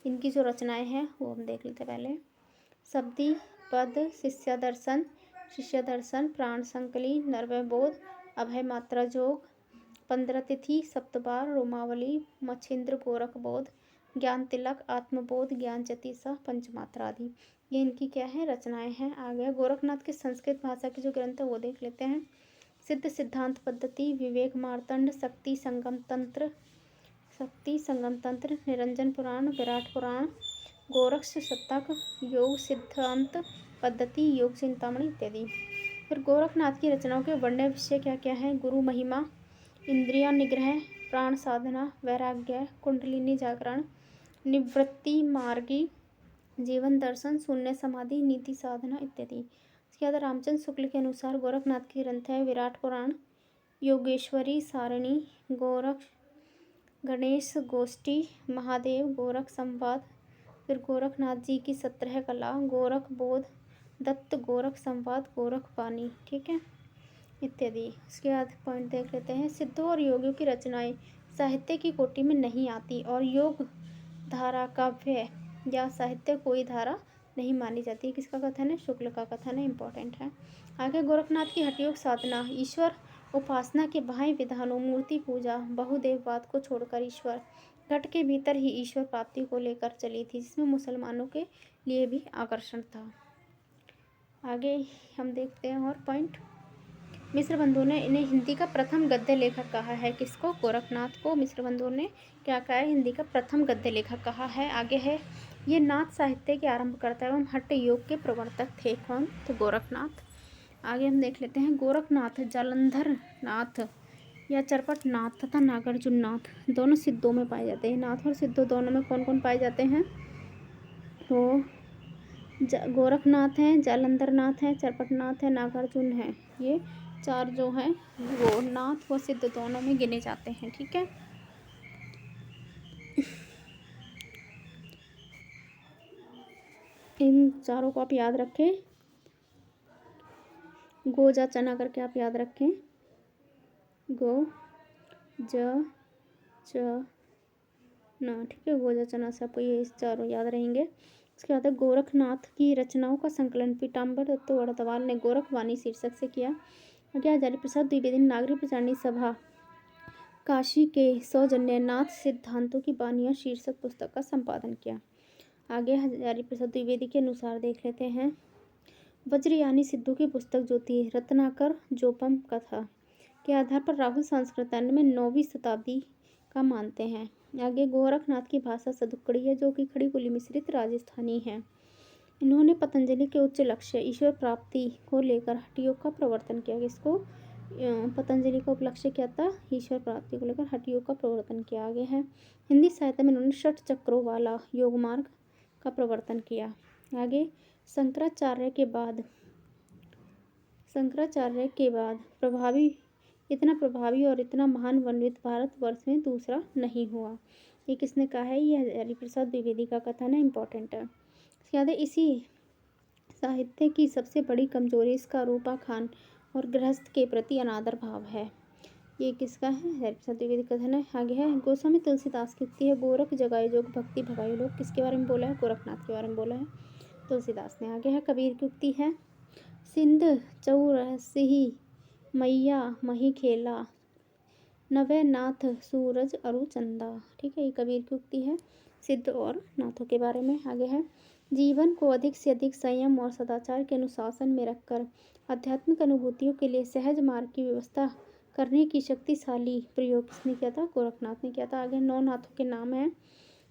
Speaker 1: इनकी जो रचनाएं हैं वो हम देख लेते हैं पहले। शब्दी पद, शिष्य दर्शन, प्राण संकली, नरवय बोध, अभय मात्रा जोग, 15 तिथि, सप्तबार, रोमावली, मच्छिंद्र गोरख बोध, ज्ञान तिलक, आत्मबोध, ज्ञान चतीसा, पंचमात्रा आदि, ये इनकी क्या है? रचनाएं हैं। आगे गोरखनाथ के संस्कृत भाषा के जो ग्रंथ है वो देख लेते हैं। सिद्ध सिद्धांत पद्धति, विवेक मार्तंड, शक्ति संगम तंत्र, निरंजन पुराण, विराट पुराण, गोरक्ष शतक, योग सिद्धांत पद्धति, योग चिंतामणि इत्यादि। फिर गोरखनाथ की रचनाओं के वर्ण्य विषय क्या क्या है? गुरु महिमा, इंद्रिया निग्रह, प्राण साधना, वैराग्य, कुंडलिनी जागरण, निवृत्ति मार्गी, जीवन दर्शन, शून्य समाधि, नीति साधना इत्यादि। इसके बाद रामचंद्र शुक्ल के अनुसार गोरखनाथ के ग्रंथ है विराट पुराण, योगेश्वरी सारणी, गोरख गणेश गोष्ठी, महादेव गोरख संवाद, फिर गोरखनाथ जी की 17 कला, गोरख बोध, दत्त गोरख संवाद, गोरख पानी। ठीक है, इत्यादि। इसके बाद पॉइंट देख लेते हैं। सिद्धों और योगियों की रचनाएं साहित्य की कोटि में नहीं आती और योग धारा काव्य या साहित्य कोई धारा नहीं मानी जाती। किसका कथन है? शुक्ल का कथन है, इंपॉर्टेंट है। आगे गोरखनाथ की हठयोग साधना ईश्वर उपासना के बाह्य विधानों, मूर्ति पूजा, बहुदेववाद को छोड़कर ईश्वर घट के भीतर ही ईश्वर प्राप्ति को लेकर चली थी, जिसमें मुसलमानों के लिए भी आकर्षण था। आगे हम देखते हैं और पॉइंट। मिश्र बंधुओं ने इन्हें हिंदी का प्रथम गद्य लेखक कहा है। किसको? गोरखनाथ को मिश्र बंधुओं ने क्या कहा है? हिंदी का प्रथम गद्य लेखक कहा है। आगे है ये नाथ साहित्य के आरंभकर्ता एवं हट्ट योग के प्रवर्तक थे। कौन? तो गोरखनाथ। आगे हम देख लेते हैं। गोरखनाथ, जालंधर नाथ या चरपट नाथ तथा नागार्जुन नाथ दोनों सिद्धों में पाए जाते हैं। नाथ और सिद्धों दोनों में कौन कौन पाए जाते हैं? तो गोरखनाथ हैं, जालंधर नाथ हैं, चरपट नाथ है, नागार्जुन है। ये चार जो हैं वो नाथ व सिद्ध दोनों में गिने जाते हैं। ठीक है, इन चारों को आप याद रखें। गो जा चना करके आप याद रखें। गो ज च ना, ठीक है, गो जा चना से आपको ये चारों याद रहेंगे। इसके बाद गोरखनाथ की रचनाओं का संकलन पीताम्बर दत्त बड़दवाल ने गोरखवाणी शीर्षक से किया। आगे हजारी प्रसाद द्विवेदी ने नागरिक प्रचारणी सभा काशी के सौजन्य नाथ सिद्धांतों की बानियां शीर्षक पुस्तक का संपादन किया। आगे हजारी प्रसाद द्विवेदी के अनुसार देख लेते हैं। वज्रयानी सिद्धों की पुस्तक जो थी रत्नाकर जोपम कथा के आधार पर राहुल संस्कृतैन में 9वीं शताब्दी का मानते हैं। आगे गोरखनाथ की भाषा सदुक्कड़ी है जो कि खड़ी बोली मिश्रित राजस्थानी है। इन्होंने पतंजलि के उच्च लक्ष्य ईश्वर प्राप्ति को लेकर हठ योग का प्रवर्तन किया। इसको पतंजलि का उपलक्ष्य क्या था? ईश्वर प्राप्ति को लेकर हठ योग का प्रवर्तन किया। आगे है हिंदी साहित्य में इन्होंने षट चक्रों वाला योग मार्ग का प्रवर्तन किया। आगे शंकराचार्य के बाद इतना प्रभावी और इतना महान पंडित भारतवर्ष में दूसरा नहीं हुआ। ये किसने कहा है? ये हरिप्रसाद द्विवेदी का कथन है, इंपॉर्टेंट है। इसके बाद इसी साहित्य की सबसे बड़ी कमजोरी इसका रूपाखान और गृहस्थ के प्रति अनादर भाव है। ये किसका है? हरिप्रसाद द्विवेदी कथन है। आगे है गोस्वामी तुलसीदास की उक्ति है, गोरख जगाए जोग भक्ति भगाए लोग। किसके बारे में बोला है? गोरखनाथ के बारे में बोला है तुलसीदास ने। आगे है कबीर की उक्ति है, सिंध चौरसिही मैया मही खेला, नवे नाथ सूरज अरु चंदा। ठीक है, ये कबीर की उक्ति है सिद्ध और नाथों के बारे में। आगे है जीवन को अधिक से अधिक संयम और सदाचार के अनुशासन में रखकर आध्यात्मिक अनुभूतियों के लिए सहज मार्ग की व्यवस्था करने की शक्तिशाली प्रयोग किसने किया था? गोरखनाथ ने किया था। आगे 9 नाथों के नाम हैं।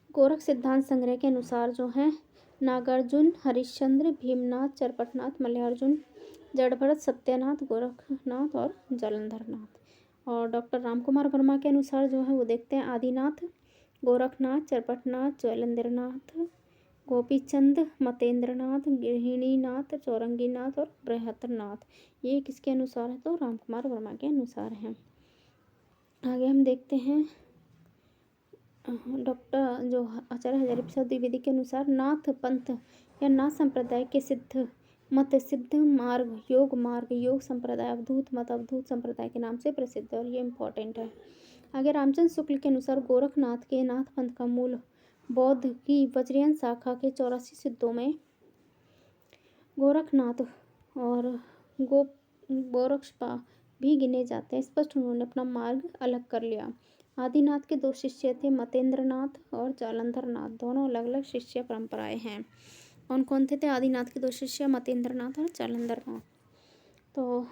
Speaker 1: गोरख सिद्धांत संग्रह के अनुसार जो हैं नागार्जुन, हरिश्चंद्र, भीमनाथ, चरपटनाथ, मल्लिकार्जुन, जड़भरत, सत्यनाथ, गोरखनाथ और जालंधरनाथ। और डॉक्टर रामकुमार वर्मा के अनुसार जो है वो देखते हैं आदिनाथ, गोरखनाथ, चरपटनाथ, ज्वलंधरनाथ, गोपीचंद, मतेंद्रनाथ, गृहिणीनाथ, चौरंगीनाथ और बृहत्रनाथ। ये किसके अनुसार है? तो रामकुमार वर्मा के अनुसार हैं। आगे हम देखते हैं डॉक्टर जो आचार्य हरिप्रसाद द्विवेदी के अनुसार नाथ पंथ या नाथ संप्रदाय के सिद्ध मार्ग, योग संप्रदाय, अवधूत मत, अवधूत संप्रदाय के नाम से प्रसिद्ध है और ये इंपॉर्टेंट है। आगे रामचंद्र शुक्ल के अनुसार गोरखनाथ के नाथ पंथ का मूल बौद्ध की वज्रयन शाखा के 84 सिद्धों में गोरखनाथ और गोरक्षपा भी गिने जाते हैं। स्पष्ट उन्होंने अपना मार्ग अलग कर लिया। आदिनाथ के 2 शिष्य थे, मतेंद्रनाथ और जालंधरनाथ। दोनों अलग अलग शिष्य परंपराएं हैं। कौन कौन थे? आदिनाथ के 2 शिष्य मतेंद्रनाथ और जालंधरनाथ। तो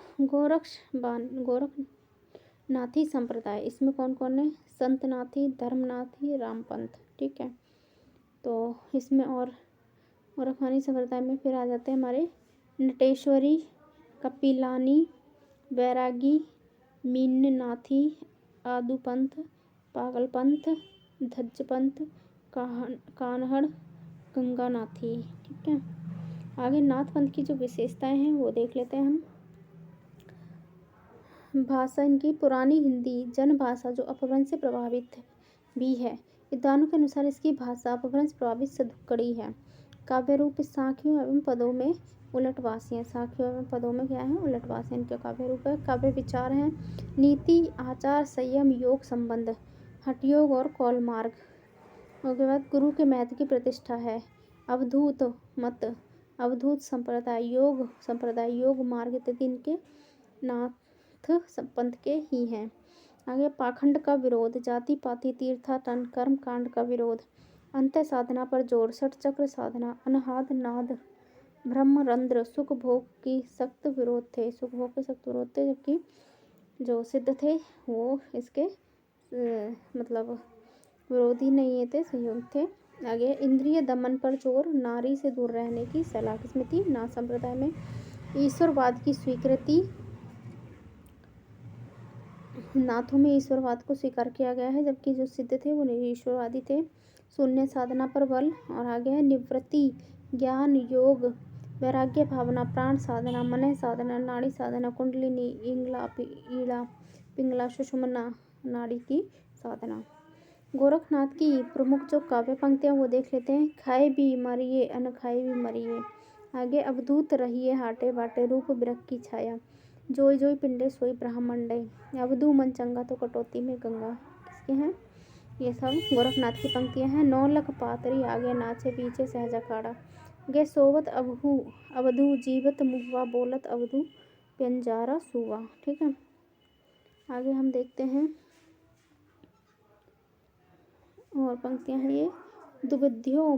Speaker 1: गोरखनाथी संप्रदाय, इसमें कौन कौन है? संतनाथी, धर्मनाथी, रामपंथ। ठीक है, तो इसमें और गोरखनाथी संप्रदाय में फिर आ जाते हैं हमारे नटेश्वरी, कपिलानी, बैरागी, मीननाथी, आदुपंथ, पागलपंथ, धज्जपंथ, कान्हड़, गंगानाथी। ठीक है, आगे नाथ पंथ की जो विशेषताएं हैं वो देख लेते हैं हम। भाषा इनकी पुरानी हिंदी जनभाषा जो अपभ्रंश से प्रभावित भी है। विद्वानों के अनुसार इसकी भाषा अपभ्रंश प्रभावित सदुक्कड़ी है। काव्य रूप साखियों एवं पदों में उलटवासी है। साखियों एवं पदों में क्या है? उलटवासी इनके काव्य रूप है। काव्य विचार हैं नीति, आचार, संयम, योग संबंध, हठ योग और कौल मार्ग। उसके बाद गुरु के महत्व की प्रतिष्ठा है। अवधूत मत, अवधूत संप्रदाय, योग मार्ग इत्यादि इनके नाथ पंथ के ही हैं। आगे पाखंड का विरोध, जाति पाति, तीर्थाटन, कर्म कांड का विरोध, अंत साधना पर जोर, षट चक्र साधना, अनहाद नाद, ब्रह्मरंध्र, सुख भोग की सख्त विरोध थे। जबकि जो सिद्ध थे वो इसके मतलब विरोधी नहीं थे, सहयोग थे। आगे इंद्रिय दमन पर जोर, नारी से दूर रहने की सलाह किसमें थी? नाथ संप्रदाय में। ईश्वरवाद की स्वीकृति, नाथों में ईश्वरवाद को स्वीकार किया गया है जबकि जो सिद्ध थे वो निरीश्वरवादी थे। शून्य साधना पर बल। और आगे है निवृत्ति, ज्ञान, योग, वैराग्य भावना, प्राण साधना, मन साधना, नाड़ी साधना, कुंडलिनी, इंगला, ईड़ा, पिंगला, सुषुम्ना नाड़ी की साधना। गोरखनाथ की प्रमुख जो काव्य पंक्तियाँ वो देख लेते हैं। खाए भी मरिए, अनखाए भी मरिए। आगे अवधूत रहिए, हाटे बाटे, रूप बिरख की छाया, जोई जोई पिंडे सोई ब्रह्मंडे, अवधू मन चंगा तो कटौती में गंगा। किसके हैं? ये सब गोरखनाथ की पंक्तियां हैं। 9 लख पातरी, आगे नाचे पीछे सहज अखाड़ा, गे सोवत अवधू, जीवत मुहुआ, बोलत अवधू, प्यंजारा सुवा। ठीक है, आगे हम देखते हैं और पंक्तियां हैं ये। दुबध्यो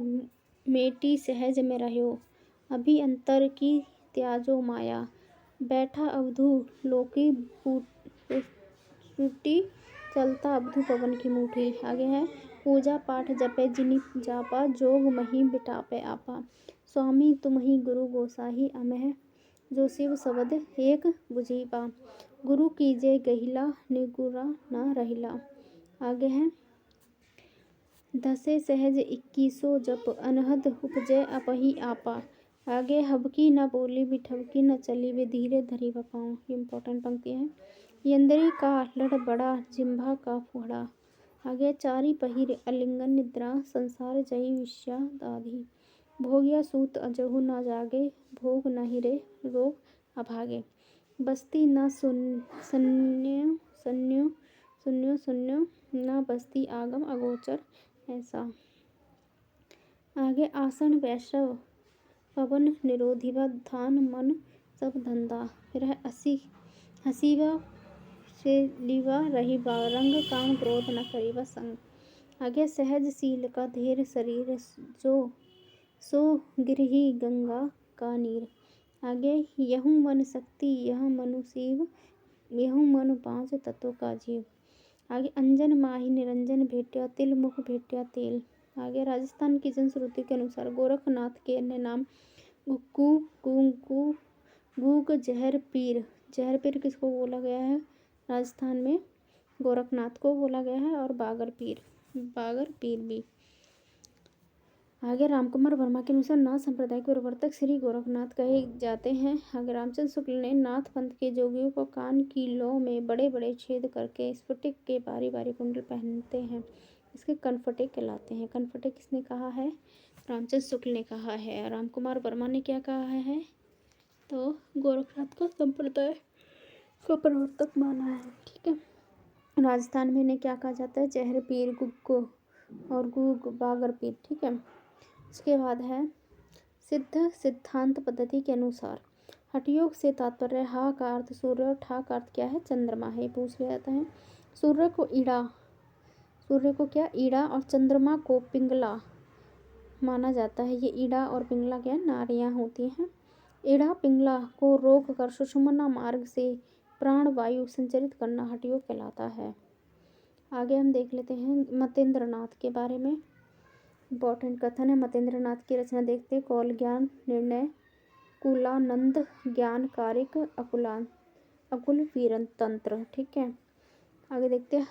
Speaker 1: मेटी सहज में रहो, अभी अंतर की त्याजो माया, बैठा अवधू लोकी फूटी चलता अवधु पवन की मुठी। आगे है पूजा पाठ जपे जिनि जापा, जोग मही बिठापे आपा। स्वामी तुम्ही गुरु गोसाही अमह, जो शिव शब्द एक बुझीपा। गुरु कीजे गहिला, निगुरा न रहिला। आगे है दसे सहज 21 जप, अनहद उपजय अपही आपा। आगे हबकी न बोली भी ठबकी न चली, वे धीरे धरी बपाऊँ। ये इंपॉर्टेंट पंक्ति है। यंदरी का लड़ बड़ा, जिम्भा का फुहड़ा। आगे चारी पहिर अलिंगन निद्रा, संसार जई विषादाधि। भोगिया सूत अजहु न जागे, भोग न हिरे रोग अभागे। बस्ती न शून्यो शून्यो, न बस्ती आगम अगोचर ऐसा। आगे आसन वैष्णव पवन निरोधिवा, धान मन सब धंधा। फिर है हसीवा से लीवा रहीबा, रंग काम क्रोध न करीबा संग। आगे सहजशील का धीर शरीर, जो सो गिरही गंगा का नीर। आगे यहूँ मन शक्ति यह मनु शिव, यहूँ मनु 5 तत्व का जीव। आगे अंजन माही निरंजन भेट्या, तिल मुख भेट्या तेल। आगे राजस्थान की जनश्रुति के अनुसार गोरखनाथ के अन्य नाम गुक्कू, कुंकू, गूग, जहर पीर। जहर पीर किसको बोला गया है? राजस्थान में गोरखनाथ को बोला गया है। और बागर पीर भी। आगे रामकुमार वर्मा के अनुसार नाथ संप्रदाय के प्रवर्तक श्री गोरखनाथ कहे जाते हैं। आगे रामचंद्र शुक्ल ने नाथ पंथ के जोगियों को कान की लौ में बड़े बड़े छेद करके स्फटिक के बारी बारी कुंडल पहनते हैं, इसके कनफटे कहलाते हैं। कनफटे किसने कहा है? रामचंद्र शुक्ल ने कहा है। रामकुमार वर्मा ने क्या कहा है? तो गोरखनाथ का संप्रदाय का प्रवर्तक माना है। ठीक है। राजस्थान में इन्हें क्या कहा जाता है? जहर पीर, गुग्गो और गूग, बागर पीर। ठीक है। उसके बाद है सिद्ध सिद्धांत पद्धति के अनुसार हठयोग से तात्पर्य हा का अर्थ सूर्य और ठा का अर्थ क्या है? चंद्रमा है। पूछ लिया जाता है। सूर्य को क्या ईड़ा और चंद्रमा को पिंगला माना जाता है। ये ईड़ा और पिंगला क्या नारियां होती हैं। ईड़ा पिंगला को रोक कर सुषुम्ना मार्ग से प्राण वायु संचरित करना हठयोग कहलाता है। आगे हम देख लेते हैं मतेंद्रनाथ के बारे में। इंपॉर्टेंट कथन है। मतेंद्रनाथ की रचना देखते हैं। कौल ज्ञान निर्णय, कुलानंद ज्ञान कारिक, अकुल वीरन तंत्र। ठीक है। आगे देखते हैं।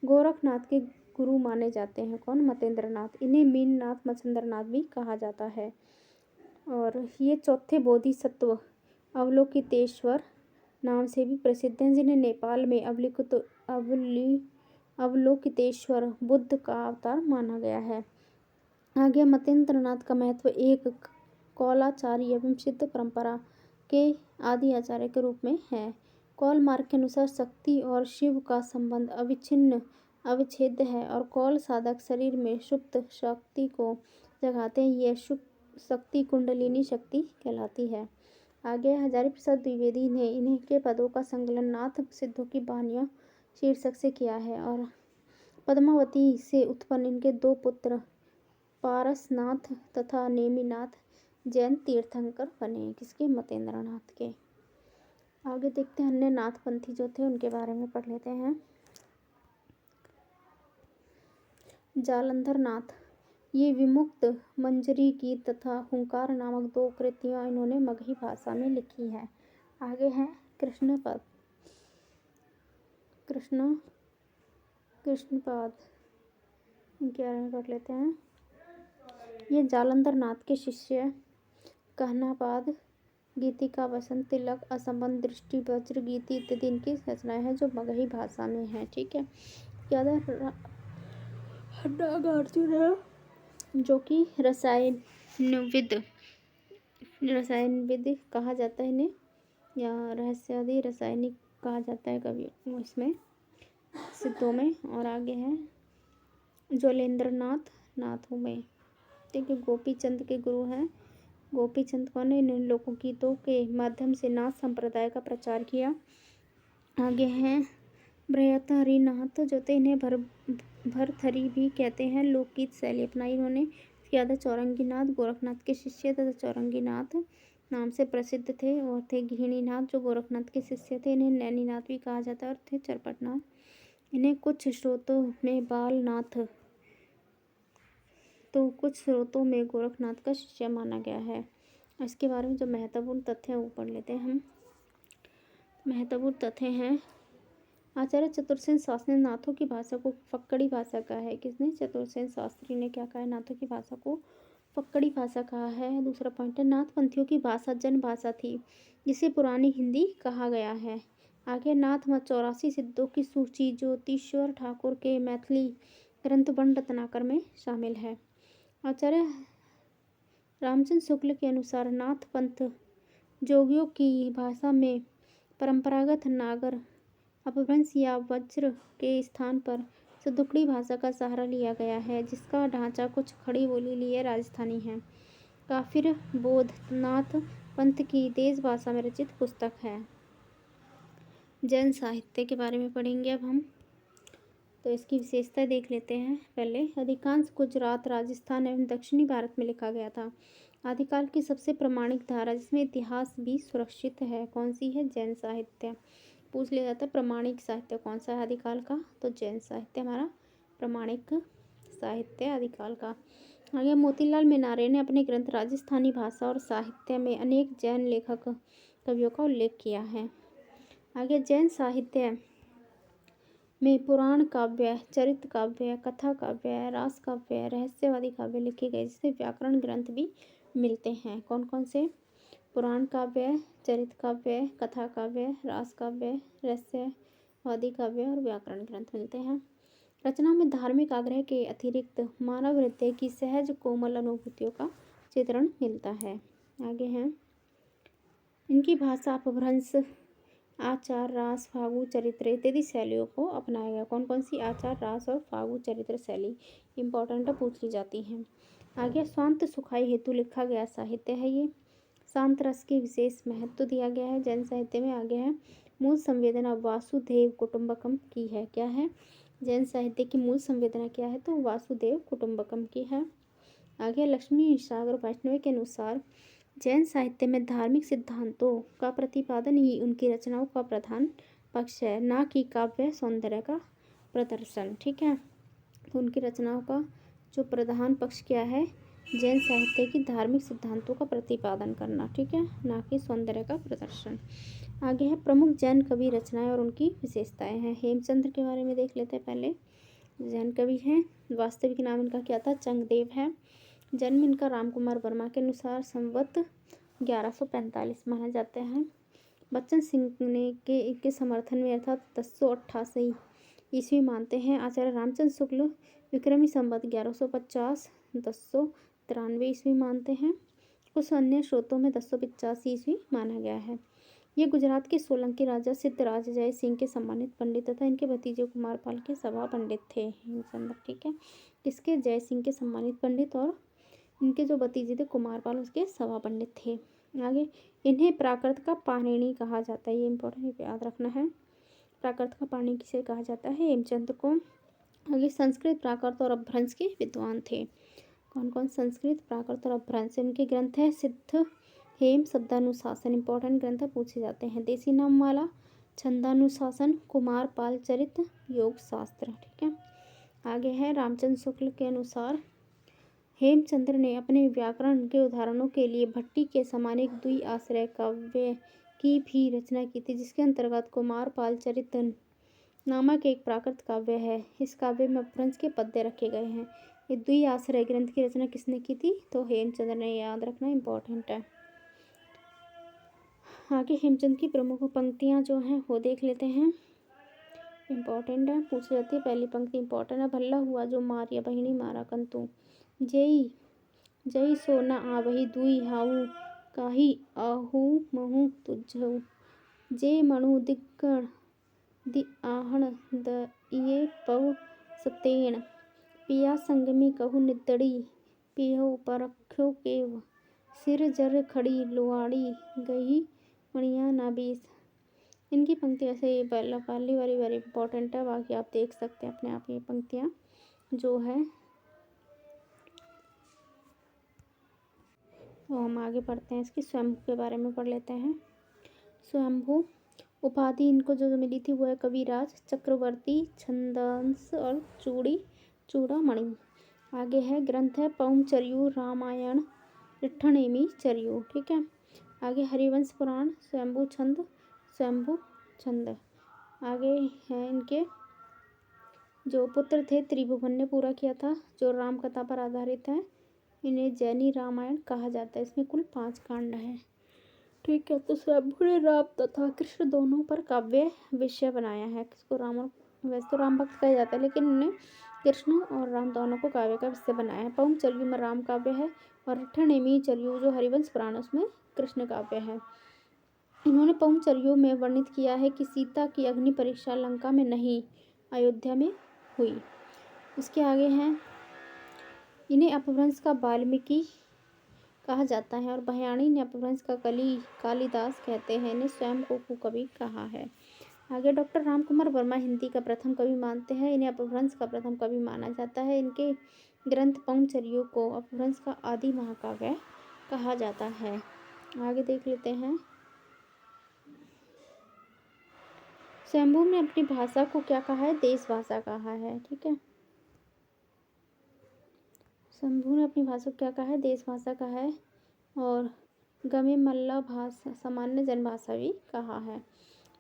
Speaker 1: गोरखनाथ के गुरु माने जाते हैं कौन? मतेंद्रनाथ। इन्हें मीननाथ मच्छंद्रनाथ भी कहा जाता है। और ये चौथे बोधिसत्व अवलोकितेश्वर नाम से भी प्रसिद्ध हैं, जिन्हें नेपाल में अवलोकितेश्वर बुद्ध का अवतार माना गया है। आगे मतेंद्रनाथ का महत्व एक कौलाचार्य एवं सिद्ध परंपरा के आदि आचार्य के रूप में है। कौल मार्ग के अनुसार शक्ति और शिव का संबंध अविच्छेद्य है और कौल साधक शरीर में सुप्त शक्ति को जगाते हैं। यह सुप्त शक्ति कुंडलिनी शक्ति कहलाती है। आगे हजारी प्रसाद द्विवेदी ने इन्हीं के पदों का संकलन नाथ सिद्धों की बानियां शीर्षक से किया है। और पद्मावती से उत्पन्न इनके 2 पुत्र पारसनाथ तथा नेमिनाथ जैन तीर्थंकर बने। किसके? मतेंद्रनाथ के। आगे देखते हैं अन्य नाथपंथी जो थे उनके बारे में पढ़ लेते हैं। जालंधर नाथ, ये विमुक्त मंजरी गीत तथा हुंकार नामक 2 कृतियाँ इन्होंने मगही भाषा में लिखी है। आगे है कृष्णपाद इनके बारे में पढ़ लेते हैं। ये जालंधर नाथ के शिष्य कहनापाद, गीतिका, वसंत तिलक, असंबंध दृष्टि, वज्र गीति इत्यादि इनकी रचनाएं हैं जो मगही भाषा में हैं। ठीक है। याद है नागार्जुन है जो कि रसायनविद कहा जाता है इन्हें, या रहस्यादि रासायनिक कहा जाता है कभी इसमें सिद्धों में। और आगे है ज्वलेंद्रनाथ नाथों में। ठीक है। गोपीचंद के गुरु हैं। गोपीचंद कौन है? इन लोकगीतों के माध्यम से नाथ संप्रदाय का प्रचार किया। आगे हैं भर्तृहरिनाथ जो थे, इन्हें भरथरी भी कहते हैं। लोकगीत शैली अपनाई इन्होंने। याद है चौरंगीनाथ गोरखनाथ के शिष्य तथा चौरंगीनाथ नाम से प्रसिद्ध थे। और थे गृहिणीनाथ जो गोरखनाथ के शिष्य थे। इन्हें नैनीनाथ भी कहा जाता है और थे चरपटनाथ। इन्हें कुछ स्रोतों में बालनाथ तो कुछ स्रोतों में गोरखनाथ का शिष्य माना गया है। इसके बारे में जो महत्वपूर्ण तथ्य है वो पढ़ लेते हैं हम। महत्वपूर्ण तथ्य हैं, आचार्य चतुर्सेन शास्त्री ने नाथों की भाषा को फक्कड़ी भाषा कहा है। किसने? चतुर्सेन शास्त्री ने क्या कहा है? नाथों की भाषा को फक्कड़ी भाषा कहा है। दूसरा पॉइंट है, नाथपंथियों की भाषा जन भाषा थी जिसे पुरानी हिंदी कहा गया है। आगे, नाथ मत 84 सिद्धों की सूची ज्योतिश्वर ठाकुर के मैथिली ग्रंथ बन रत्नाकर में शामिल है। आचार्य रामचंद्र शुक्ल के अनुसार नाथ पंथ जोगियों की भाषा में परंपरागत नागर अपभ्रंश या वज्र के स्थान पर सदुकड़ी भाषा का सहारा लिया गया है, जिसका ढांचा कुछ खड़ी बोली लिए राजस्थानी है। काफिर बोध नाथ पंथ की देश भाषा में रचित पुस्तक है। जैन साहित्य के बारे में पढ़ेंगे अब हम, तो इसकी विशेषता देख लेते हैं। पहले, अधिकांश गुजरात, राजस्थान एवं दक्षिणी भारत में लिखा गया था। आदिकाल की सबसे प्रामाणिक धारा जिसमें इतिहास भी सुरक्षित है, कौन सी है? जैन साहित्य। पूछ लिया जाता है प्रामाणिक साहित्य कौन सा है आदिकाल का, तो जैन साहित्य हमारा प्रामाणिक साहित्य आदिकाल का। आगे, मोतीलाल मेनारे ने अपने ग्रंथ राजस्थानी भाषा और साहित्य में अनेक जैन लेखक कवियों का उल्लेख किया है। आगे, जैन साहित्य में पुराण काव्य, चरित काव्य, कथा काव्य, रास काव्य, रहस्यवादी काव्य लिखे गए, जिससे व्याकरण ग्रंथ भी मिलते हैं। कौन कौन से? पुराण काव्य, चरित काव्य, कथा काव्य, रास काव्य, रहस्यवादी काव्य और व्याकरण ग्रंथ मिलते हैं। रचनाओं में धार्मिक आग्रह के अतिरिक्त मानव हृदय की सहज कोमल अनुभूतियों का चित्रण मिलता है। आगे हैं, इनकी भाषा अपभ्रंश, आचार, रास, फागु, चरित्र इत्यादि शैलियों को अपनाया गया। कौन कौन सी? आचार, रास और फागु चरित्र शैली इंपॉर्टेंट पूछ ली जाती हैं। आगे, स्वांत सुखाई हेतु लिखा गया साहित्य है ये। शांत रस की विशेष महत्व दिया गया है जैन साहित्य में। आगे है, मूल संवेदना वासुदेव कुटुंबकम की है। क्या है? जैन साहित्य की मूल संवेदना क्या है? तो वासुदेव कुटुंबकम की है। आगे, लक्ष्मी सागर वैष्णव के अनुसार जैन साहित्य में धार्मिक सिद्धांतों का प्रतिपादन ही उनकी रचनाओं का प्रधान पक्ष है, ना कि काव्य सौंदर्य का प्रदर्शन। ठीक है, तो उनकी रचनाओं का जो प्रधान पक्ष क्या है? जैन साहित्य की धार्मिक सिद्धांतों का प्रतिपादन करना, ठीक है, ना कि सौंदर्य का प्रदर्शन। आगे है, प्रमुख जैन कवि रचनाएं और उनकी विशेषताएं हैं। हेमचंद्र के बारे में देख लेते हैं। पहले, जैन कवि हैं, वास्तविक नाम इनका क्या था? चंगदेव है। जन्म इनका रामकुमार वर्मा के अनुसार संवत 1145 माना जाता है। बच्चन सिंह ने के समर्थन में अर्थात 1088 ईस्वी मानते हैं। आचार्य रामचंद्र शुक्ल विक्रमी संवत 1150 1093 ईस्वी मानते हैं। कुछ अन्य स्रोतों में 1085 ईस्वी माना गया है। ये गुजरात के सोलंकी राजा सिद्धराज जय सिंह के सम्मानित पंडित तथा इनके भतीजे कुमारपाल के सभा पंडित थे। हेमचंद्र, ठीक है, किसके? जय सिंह के सम्मानित पंडित, और इनके जो भतीजे थे कुमारपाल उसके सभा पंडित थे। आगे, इन्हें प्राकृत का पाणिनि कहा जाता है। ये इंपॉर्टेंट याद रखना है, प्राकृत का पाणिनि किसे कहा जाता है? हेमचंद्र को। आगे, संस्कृत, प्राकृत और अपभ्रंश के विद्वान थे। कौन कौन? संस्कृत, प्राकृत और अपभ्रंश। इनके ग्रंथ है सिद्ध हेम शब्दानुशासन, इंपॉर्टेंट ग्रंथ पूछे जाते हैं। देसी नाम वाला, छंदानुशासन, कुमारपाल चरित, योग शास्त्र। ठीक है, आगे है, रामचंद्र शुक्ल के अनुसार हेमचंद्र ने अपने व्याकरण के उदाहरणों के लिए भट्टी के समान एक द्विआश्रय काव्य की भी रचना की थी, जिसके अंतर्गत कुमारपाल चरित नामक एक प्राकृत काव्य है। इस काव्य में अपभ्रंश के पद्य रखे गए हैं। ये द्विआश्रय ग्रंथ की रचना किसने की थी? तो हेमचंद्र ने, याद रखना इंपॉर्टेंट है। आगे, हेमचंद की प्रमुख पंक्तियां जो हैं वो देख लेते हैं, इंपॉर्टेंट है, पूछ जाती है। पहली पंक्ति इंपॉर्टेंट है, भल्ला हुआ जो मारिया बहिनी मारा कंतु, जय जय सो न आवही दुई हाउ काही आहू महू तुझऊ, जे मणु दिग्गण दिआहण दइये पव सतेण, पिया संगमी कहु नितड़ी पिहो परख्यो केव, सिर जर खड़ी लुआड़ी गई मणिया ना बीस। इनकी पंक्ति वैसे पहली वाली वेरी इंपॉर्टेंट है, बाकी आप देख सकते हैं अपने आप ये पंक्तियाँ जो है। तो हम आगे पढ़ते हैं, इसकी स्वयंभू के बारे में पढ़ लेते हैं। स्वयंभू उपाधि इनको जो मिली थी वो है कविराज, चक्रवर्ती, छंदस और चूड़ामणि। आगे है ग्रंथ है पौंचर्यु, रामायण, रिठ्ठनेमी चर्यु। ठीक है। आगे हरिवंश पुराण, स्वयंभू छंद। आगे हैं इनके जो पुत्र थे त्रिभुवन ने पूरा किया था, जो राम कथा पर आधारित है। इन्हें जैनी रामायण कहा जाता है। इसमें कुल 5 कांड हैं। ठीक है। तो स्वयंभू ने राम तथा कृष्ण दोनों पर काव्य विषय बनाया है। किसको? राम और वैसे तो राम भक्त कहा जाता है, लेकिन उन्होंने कृष्ण और राम दोनों को काव्य का विषय बनाया है। पौंचर्यु में राम काव्य है और रिठ्ठनेमी चर्यु जो हरिवंश पुराण उसमें कृष्ण काव्य है। इन्होंने पौंचर्यु में वर्णित किया है कि सीता की अग्नि परीक्षा लंका में नहीं, अयोध्या में हुई। उसके आगे हैं इन्हें अपभ्रंश का वाल्मीकि कहा जाता है और भयाणी ने अपभ्रंश का कालिदास कहते हैं। इन्हें स्वयं को कवि कहा है। आगे डॉक्टर रामकुमार वर्मा हिंदी का प्रथम कवि मानते हैं। इन्हें अपभ्रंश का प्रथम कवि माना जाता है। इनके ग्रंथ पौंचर्यु को अपभ्रंश का आदि महाकाव्य कहा जाता है। आगे देख लेते हैं। स्वयंभू ने अपनी भाषा को क्या कहा है? देश भाषा कहा है। ठीक है। शंभू ने अपनी भाषा को क्या कहा है? देश भाषा कहा है। और गमे मल्ला भाषा सामान्य जनभाषा भी कहा है।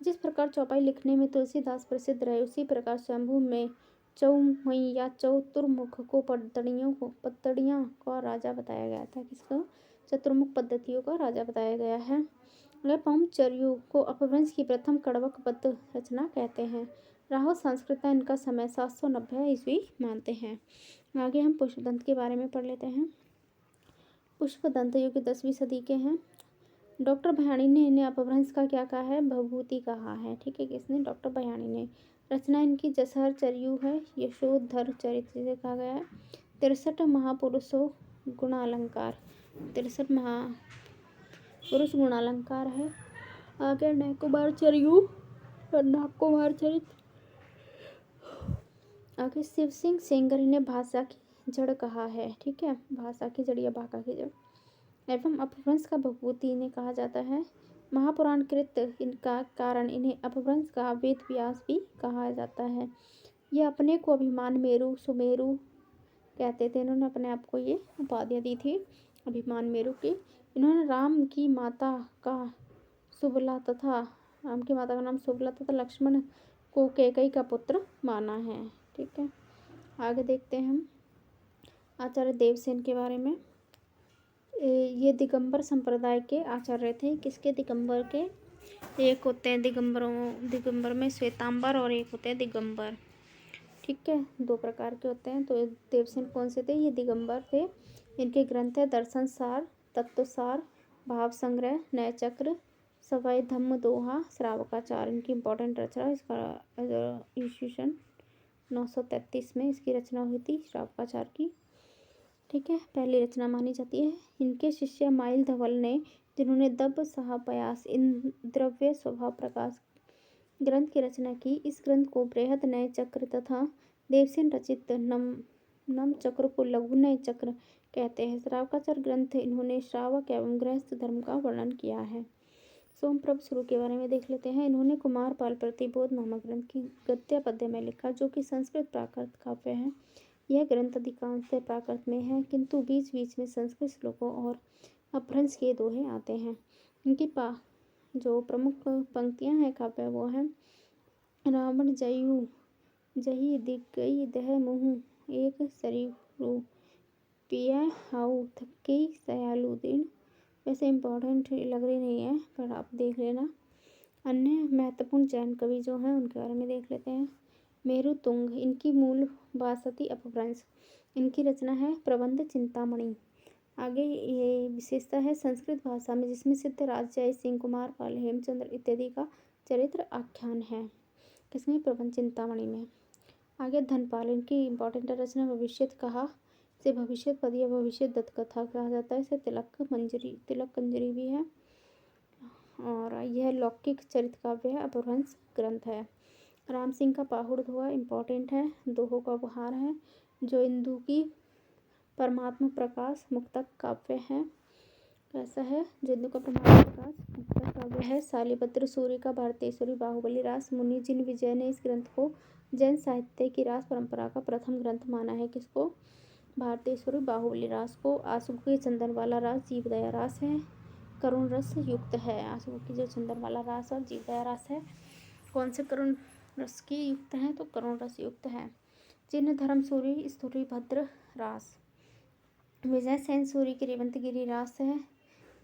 Speaker 1: जिस प्रकार चौपाई लिखने में तुलसीदास प्रसिद्ध रहे, उसी प्रकार स्वयंभू में चौमुखी या चतुर्मुख को पद्धतियों का राजा बताया गया था। किसको? चतुर्मुख पद्धतियों का राजा बताया गया है। पौंचर्यु को अपभ्रंश की प्रथम कड़वक पद्य रचना कहते हैं। राहो संस्कृत का इनका समय 790 ईस्वी मानते हैं। आगे हम पुष्पदंत के बारे में पढ़ लेते हैं। पुष्पदंत जो कि 10वीं सदी के हैं। डॉक्टर भयाणी ने इन्हें अपभ्रंश का क्या कहा है? भभूति कहा है। ठीक है। किसने? डॉक्टर भयाणी ने। रचना इनकी जसहर चर्यु है, यशोधर चरित्र से कहा गया है। 63 महापुरुषों गुणालंकार, 63 महापुरुष गुणालंकार है। आगे नागकुमार चर्यु, नागकुमार चरित्र। आगे शिव सिंह सेंगर ने भाषा की जड़ कहा है। ठीक है। भाषा की जड़ या भाषा की जड़ एवं अपभ्रंश का भभूति इन्हें कहा जाता है। महापुराण कृत इनका कारण इन्हें अपभ्रंश का वेद व्यास भी कहा जाता है। ये अपने को अभिमान मेरु सुमेरु कहते थे। इन्होंने अपने आप को ये उपाधियाँ दी थी अभिमान मेरु की। इन्होंने राम की माता का नाम सुबला तथा लक्ष्मण को कैकेयी का पुत्र माना है। ठीक है। आगे देखते हैं हम आचार्य देवसेन के बारे में। ये दिगंबर संप्रदाय के आचार्य थे। किसके? दिगंबर के। एक होते हैं दिगंबर में श्वेतांबर और एक होते हैं दिगंबर। ठीक है। 2 प्रकार के होते हैं। तो देवसेन कौन से थे? ये दिगंबर थे। इनके ग्रंथ है दर्शन सार, तत्व सार, भाव संग्रह, नय चक्र, सवाई धम्म दोहा, श्रावकाचार। इनकी इंपॉर्टेंट रचना। इसका ईस्वीसन 933 में इसकी रचना हुई थी श्रावकाचार की। ठीक है। पहली रचना मानी जाती है। इनके शिष्य माइल धवल ने, जिन्होंने दब साहपयास द्रव्य स्वभाव प्रकाश ग्रंथ की रचना की। इस ग्रंथ को बृहद नय चक्र तथा देवसेन रचित नम चक्र को लघु नय चक्र कहते हैं। श्रावकाचार ग्रंथ इन्होंने श्रावक एवं गृहस्थ धर्म का वर्णन किया है। सोमप्रभ शुरू के बारे में देख लेते हैं। इन्होंने कुमारपाल प्रतिबोध नामक ग्रंथ की गद्य पद्य में लिखा, जो कि संस्कृत प्राकृत काव्य है। यह ग्रंथ अधिकांशतः प्राकृत में है, किंतु बीच बीच में संस्कृत श्लोकों और अपभ्रंश के दोहे आते हैं। इनकी जो प्रमुख पंक्तियां हैं काव्य वो हैं रावण जही दिग्गई दह मुँह एक सरीरु पिया हाउ थक्की सयालु दिन। वैसे इम्पोर्टेंट लग रही नहीं है, पर आप देख लेना। अन्य महत्वपूर्ण जैन कवि जो हैं उनके बारे में देख लेते हैं। मेरुतुंग, इनकी मूल वासती अपभ्रंश। इनकी रचना है प्रबंध चिंतामणि। आगे ये विशेषता है संस्कृत भाषा में, जिसमें सिद्धराज जय सिंह, कुमारपाल, हेमचंद्र इत्यादि का चरित्र आख्यान है। किसमें? प्रबंध चिंतामणि में। आगे धनपाल, इनकी इंपॉर्टेंट रचना भविष्यत कहा से भविष्यत पद या भविष्य दत्त कथा कहा जाता है। इसे तिलक कंजरी भी है। और यह लौकिक चरित्र काव्य है, अपभ्रंश ग्रंथ है। राम सिंह का पाहुड़ दोहा इम्पॉर्टेंट है, दोहों का उपहार है, जो इंदु की परमात्मा प्रकाश मुक्तक काव्य है। कैसा है? जंतु का प्रमाण प्रकाश मुक्तक काव्य है। शालिभद्र सूर्य का भारतेश्वरी बाहुबली रास। मुनि जिन विजय ने इस ग्रंथ को जैन साहित्य की रास परंपरा का प्रथम ग्रंथ माना है। किसको? भारतेश्वरी बाहुबली रास को। आशुक की चंदनवाला रास जीवदया रास है, करुण रस युक्त है। आशुक की जो चंदनवाला रास और जीवदया रास है, कौन से करुण रस की युक्त है? तो करुण रस युक्त है। चिन्ह धर्म सूरी स्तुरी भद्र रास। विजय सेन सूरी की रेवंतगिरी रास है।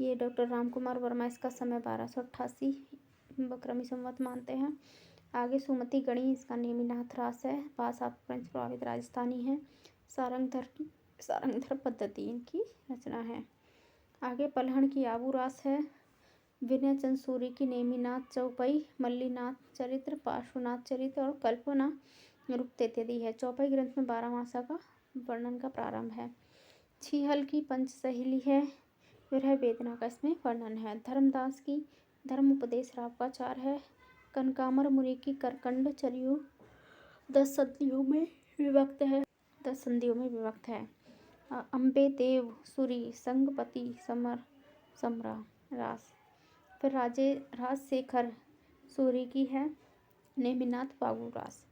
Speaker 1: ये डॉक्टर राम कुमार वर्मा इसका समय 1288 बक्रमी संवत मानते हैं। आगे सुमति गणी इसका नेमिनाथ रास है। भाषा फ्रेंच प्रभावित राजस्थानी है। सारंगधर पद्धति इनकी रचना है। आगे पलहन की आबू रास है। विनय चंद सूरी की नेमिनाथ चौपाई, मल्लीनाथ चरित्र, पार्श्वनाथ चरित्र और कल्पना रुक्त इत्यादि है। चौपाई ग्रंथ में 12 मासा का वर्णन का प्रारंभ है। छीहल की पंचसहेली है। विरह वेदना का इसमें वर्णन है। धर्मदास की धर्म उपदेश रावकाचार है। कनकामर मुनि की करकंड चरियु 10 संधियों में विभक्त है। 10 संधियों में विभक्त है। अम्बे देव सूरी संगपति समरा रास। फिर राजशेखर सूरी की है नेमिनाथ फागु रास।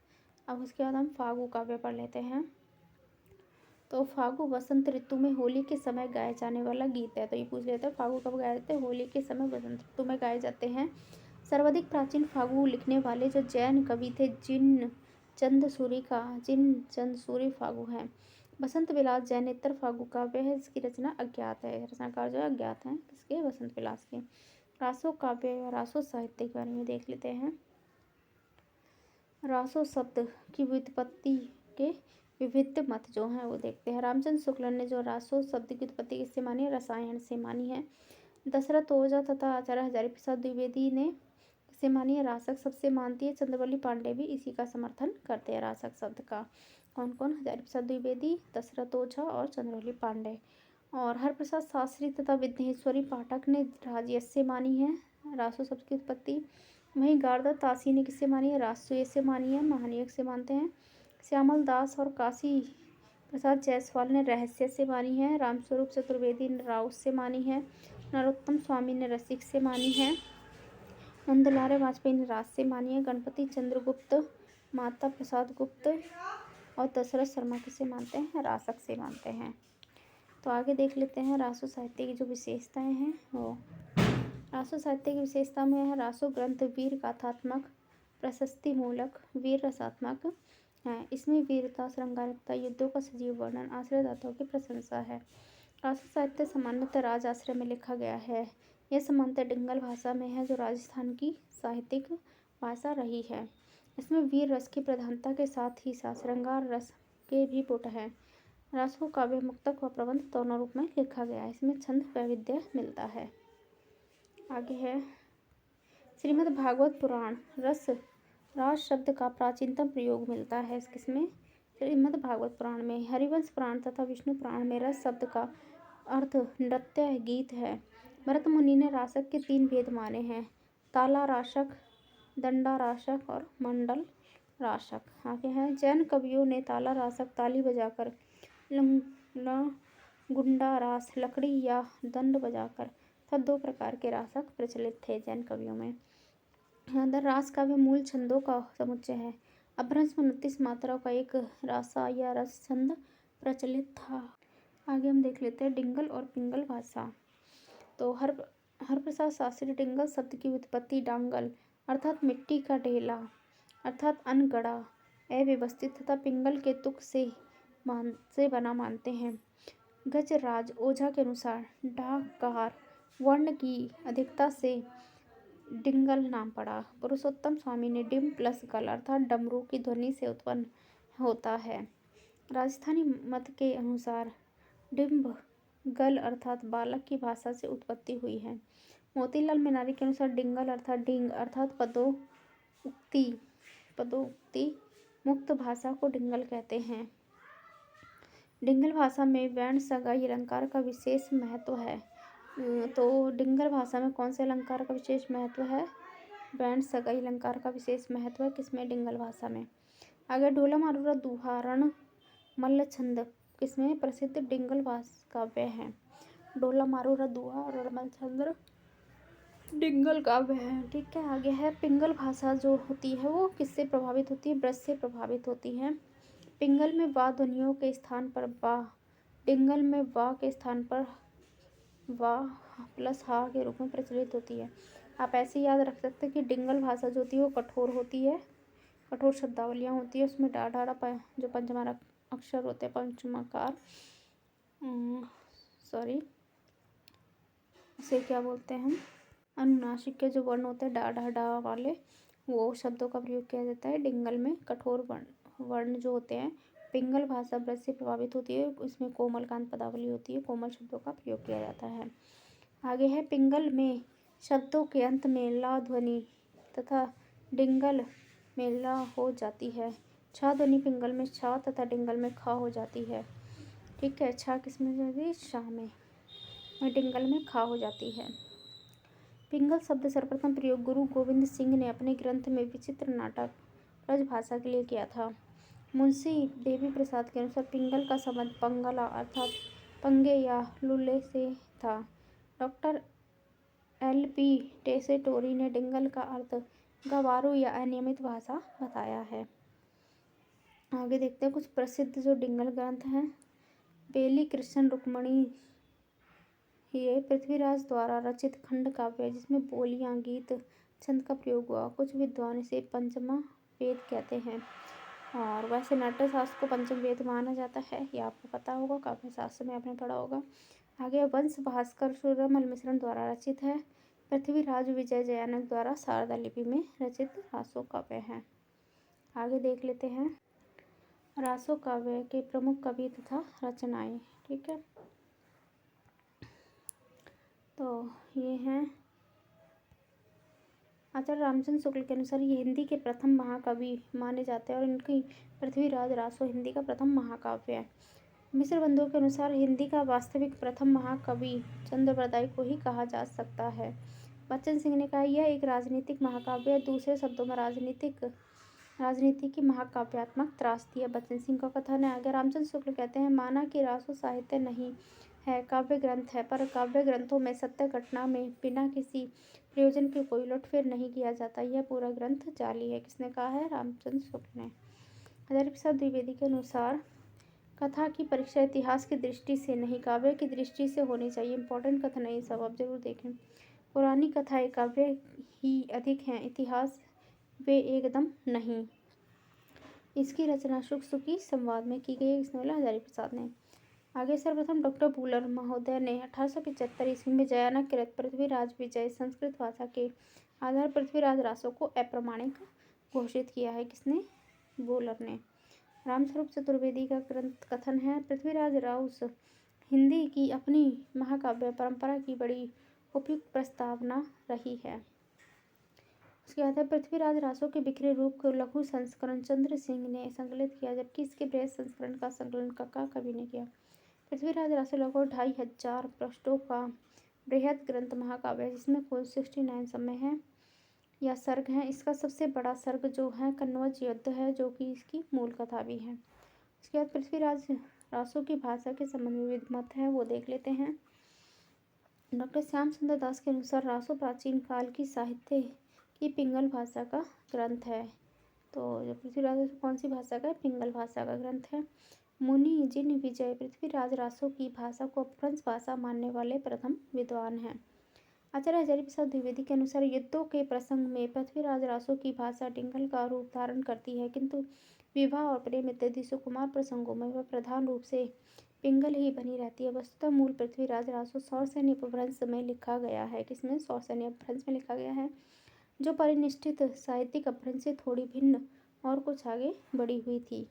Speaker 1: अब उसके बाद हम फागु काव्य पढ़ लेते हैं। तो फागु वसंत ऋतु में होली के समय गाए जाने वाला गीत है। तो ये पूछ लेते हैं फागु कब गाए जाते हैं? होली के समय वसंत ऋतु में गाए जाते हैं। सर्वाधिक प्राचीन फागु लिखने वाले जो जैन कवि थे जिन चंद सूरी फागु हैं। बसंत विलास जैनेतर फागु काव्य है, इसकी रचना अज्ञात है। रचनाकार जो है अज्ञात हैं। किसके? बसंत विलास के। रासो काव्य या रासो साहित्य के बारे में देख लेते हैं। रासो शब्द की व्युत्पत्ति के विविध मत जो हैं वो देखते हैं। रामचंद्र शुक्ल ने जो रासो शब्द की उत्पत्ति किससे मानी है? रसायन से मानी है। दशरथ ओझा तथा आचार्य हजारी प्रसाद द्विवेदी ने किससे मानी है? रासक सबसे मानती है। चंद्रवल्ली पांडे भी इसी का समर्थन करते हैं रासक शब्द का। कौन कौन? हजारी प्रसाद द्विवेदी, दशरथ ओझा और चंद्रवल्ली पांडे। और हरप्रसाद शास्त्री तथा विघ्नेश्वरी पाठक ने राजयश से मानी है रासो शब्द की उत्पत्ति। वहीं गार्दत तासी ने किससे मानी है? राजसूय से मानी है, महानियक से मानते हैं। श्यामल दास और काशी प्रसाद जायसवाल ने रहस्य से मानी है। रामस्वरूप चतुर्वेदी ने राउस से मानी है। नरोत्तम स्वामी ने रसिक से मानी है। नंदलाल वाजपेयी ने राज से मानी है। गणपति चंद्रगुप्त, माता प्रसाद गुप्त और दशरथ शर्मा किसे मानते हैं? रासक से मानते हैं। तो आगे देख लेते हैं रासो साहित्य की जो विशेषताएं हैं वो। रासो साहित्य की विशेषता में है रासो ग्रंथ वीर गाथात्मक, प्रशस्ति मूलक, वीर रसात्मक है। इसमें वीरता, श्रृंगारिकता, युद्धों का सजीव वर्णन, आश्रयदाताओं की प्रशंसा है। रासो साहित्य सामान्यतः राज आश्रय में लिखा गया है। यह सामान्यतः डिंगल भाषा में है जो राजस्थान की साहित्यिक भाषा रही है। इसमें वीर रस की प्रधानता के साथ ही साथ श्रृंगार रस के भी पुट है। रास को काव्य, मुक्तक व प्रबंध दोनों रूप में लिखा गया है। इसमें छंद वैविध्य मिलता है। आगे है श्रीमद् भागवत पुराण। रास शब्द का प्राचीनतम प्रयोग मिलता है किसमें? श्रीमद् भागवत पुराण में। हरिवंश पुराण तथा विष्णु पुराण में रस शब्द का अर्थ नृत्य गीत है। भरत मुनि ने रासक के 3 भेद माने हैं, ताला रासक, दंडा रासक और मंडल रासक। आगे है जैन कवियों ने ताला रासक ताली बजाकर, गुंडा रास लकड़ी या दंड बजाकर तथा 2 प्रकार के रासक प्रचलित थे जैन कवियों में। रास काव्य मूल छंदों का समुच्चय है। अपभ्रंश में 29 मात्राओं का एक रासा या रस छंद प्रचलित था। आगे हम देख लेते हैं डिंगल और पिंगल भाषा। तो हरप्रसाद शास्त्री डिंगल शब्द की उत्पत्ति डांगल अर्थात मिट्टी का ढेला अर्थात अनगढ़ा, अव्यवस्थित तथा पिंगल के तुक से बना मानते हैं। गजराज ओझा के अनुसार डाकार वर्ण की अधिकता से डिंगल नाम पड़ा। पुरुषोत्तम स्वामी ने डिम प्लस गल अर्थात डमरू की ध्वनि से उत्पन्न होता है। राजस्थानी मत के अनुसार डिम्ब गल अर्थात बालक की भाषा से उत्पत्ति हुई है। मोतीलाल मेनारी के अनुसार डिंगल अर्थात डिंग अर्थात पदोक्ति मुक्त भाषा को डिंगल कहते हैं। डिंगल भाषा में वर्ण सगाई अलंकार का विशेष महत्व है। तो डिंगल भाषा में कौन से अलंकार का विशेष महत्व है? वर्ण सगाई अलंकार का विशेष महत्व है किसमें? डिंगल भाषा में। अगर ढोला मारूरा दुहारण मल्ल छंद किसमें प्रसिद्ध डिंगल काव्य है। डोला मारू रदुआ रणमल चंद्र डिंगल काव्य है। ठीक है, आगे है पिंगल भाषा जो होती है वो किससे प्रभावित होती है? ब्रज से प्रभावित होती है। पिंगल में वा ध्वनियों के स्थान पर बा, डिंगल में वा के स्थान पर वा प्लस हा के रूप में प्रचलित होती है। आप ऐसे याद रख सकते हैं कि डिंगल भाषा जो होती है वो कठोर होती है, कठोर शब्दावलियाँ होती है, उसमें डा ढाड़ा जो पंचमार अक्षर होते हैं, पंचमाकार सॉरी उसे क्या बोलते हैं हम, अनुनासिक के जो वर्ण होते हैं डा ढा डा वाले, वो शब्दों का प्रयोग किया जाता है। डिंगल में कठोर वर्ण जो होते हैं। पिंगल भाषा ब्रज से प्रभावित होती है, उसमें कोमलकांत पदावली होती है, कोमल शब्दों का प्रयोग किया जाता है। आगे है पिंगल में शब्दों के अंत में ला ध्वनि तथा डिंगल में ला हो जाती है। छा ध्वनि पिंगल में छा तथा डिंगल में खा हो जाती है। ठीक है, छा किस में जाती है? शाह में, और डिंगल में खा हो जाती है। पिंगल शब्द सर्वप्रथम प्रयोग गुरु गोविंद सिंह ने अपने ग्रंथ में विचित्र नाटक ब्रजभाषा के लिए किया था। मुंशी देवी प्रसाद के अनुसार पिंगल का संबंध पंगला अर्थात पंगे या लुल्ले से था। Doctor L.P. टेसेटोरी ने डिंगल का अर्थ गवारू या अनियमित भाषा बताया है। आगे देखते हैं कुछ प्रसिद्ध जो डिंगल ग्रंथ हैं। बेली कृष्ण रुक्मणी ये पृथ्वीराज द्वारा रचित खंड काव्य है, जिसमें बोलियां, गीत, छंद का प्रयोग हुआ। कुछ विद्वान इसे पंचमा वेद कहते हैं, और वैसे नाट्य शास्त्र को पंचम वेद माना जाता है, ये आपको पता होगा, काव्य शास्त्र में आपने पढ़ा होगा। आगे वंश भास्कर सूर्यमल मिश्रण द्वारा रचित है। पृथ्वीराज विजय जयानक द्वारा शारदा लिपि में रचित रासो काव्य है। आगे देख लेते हैं रासो काव्य के प्रमुख कवि तथा रचनाएं। ठीक है, तो ये हैं आचार्य रामचंद्र शुक्ल के अनुसार ये हिंदी के प्रथम महाकवि माने जाते हैं, और इनकी पृथ्वीराज रासो हिंदी का प्रथम महाकाव्य है। मिश्र बंधुओं के अनुसार हिंदी का वास्तविक प्रथम महाकवि चंद्रबरदाई को ही कहा जा सकता है। बच्चन सिंह ने कहा यह एक राजनीतिक महाकाव्य है, दूसरे शब्दों में राजनीति की महाकाव्यात्मक त्रासदी है, बच्चन सिंह का कथन है। आगे रामचंद्र शुक्ल कहते हैं माना कि रासो साहित्य नहीं है, काव्य ग्रंथ है, पर काव्य ग्रंथों में सत्य घटना में बिना किसी प्रयोजन के कोई उलटफेर नहीं किया जाता, यह पूरा ग्रंथ जाली है। किसने कहा है? रामचंद्र शुक्ल ने। हजारी प्रसाद द्विवेदी के अनुसार कथा की परीक्षा इतिहास की दृष्टि से नहीं, काव्य की दृष्टि से होनी चाहिए। इंपॉर्टेंट कथन है ये सब, आप जरूर देखें। पुरानी कथाएं काव्य ही अधिक हैं, इतिहास वे एकदम नहीं। इसकी रचना शुक सुकी संवाद में की गई, इसने बोला हजारी प्रसाद ने। आगे सर्वप्रथम डॉक्टर बुलर महोदय ने 1875 ईस्वी में जयानक कृत पृथ्वीराज विजय संस्कृत भाषा के आधार पृथ्वीराज रासो को अप्रमाणिक घोषित किया है। किसने? बुलर ने। रामस्वरूप चतुर्वेदी का ग्रंथ कथन है पृथ्वीराज राउस हिंदी की अपनी महाकाव्य परंपरा की बड़ी उपयुक्त प्रस्तावना रही है। उसके बाद है पृथ्वीराज रासो के बिखरे रूप को लघु संस्करण चंद्र सिंह ने संकलित किया, जबकि इसके बृहद संस्करण का संकलन कक्का कवि ने किया। पृथ्वीराज रासो लगभग 2500 पृष्ठों का बृहद ग्रंथ महाकाव्य है, जिसमें कुल 69 समय है या सर्ग हैं। इसका सबसे बड़ा सर्ग जो है कन्नौज युद्ध है, जो कि इसकी मूल कथा भी है। उसके बाद पृथ्वीराज रासो की भाषा के संबंध में विविध मत है, वो देख लेते हैं। डॉक्टर श्याम सुंदर दास के अनुसार रासो प्राचीन काल की साहित्य की पिंगल भाषा का ग्रंथ है। तो जो पृथ्वीराज कौन सी भाषा का है? पिंगल भाषा का ग्रंथ है। मुनि जिन विजय पृथ्वीराज रासो की भाषा को अपभ्रंश भाषा मानने वाले प्रथम विद्वान हैं। आचार्य हजारी प्रसाद द्विवेदी के अनुसार युद्धों के प्रसंग में पृथ्वीराज रासो की भाषा डिंगल का रूप धारण करती है, किंतु विवाह और प्रेम इत्यादि सुकुमार प्रसंगों में वह प्रधान रूप से पिंगल ही बनी रहती है। वस्तुतः मूल पृथ्वीराज रासो सौरसेनी अपभ्रंश में लिखा गया है। किसमें? सौरसेनी अपभ्रंश में लिखा गया है, जो परिनिष्ठित साहित्यिक अपभ्रंश से थोड़ी भिन्न और कुछ आगे बढ़ी हुई थी।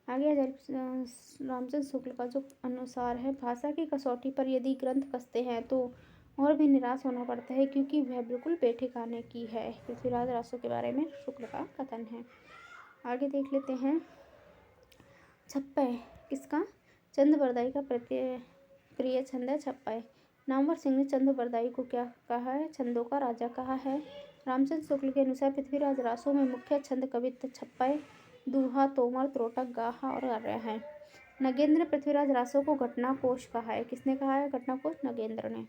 Speaker 1: आगे रामचंद्र शुक्ल का जो अनुसार है भाषा की कसौटी पर यदि ग्रंथ कसते हैं तो और भी निराश होना पड़ता है, क्योंकि वह बिल्कुल बेठिकाने की है। पृथ्वीराज रासो के बारे में शुक्ल का कथन है। आगे देख लेते हैं छप्पय किसका? चंद्रबरदाई का प्रिय छंद है छप्पय। नामवर सिंह ने चंद्रबरदाई को क्या कहा है? छंदों का राजा कहा है। रामचंद्र शुक्ल के अनुसार पृथ्वीराज रासो में मुख्य छंद कवित्व छप्पय, दूहा, तोमर, त्रोटक, गाहा और आर्य हैं। नगेंद्र पृथ्वीराज रासो को घटना कोश कहा है। किसने कहा है घटना कोश? नगेंद्र ने।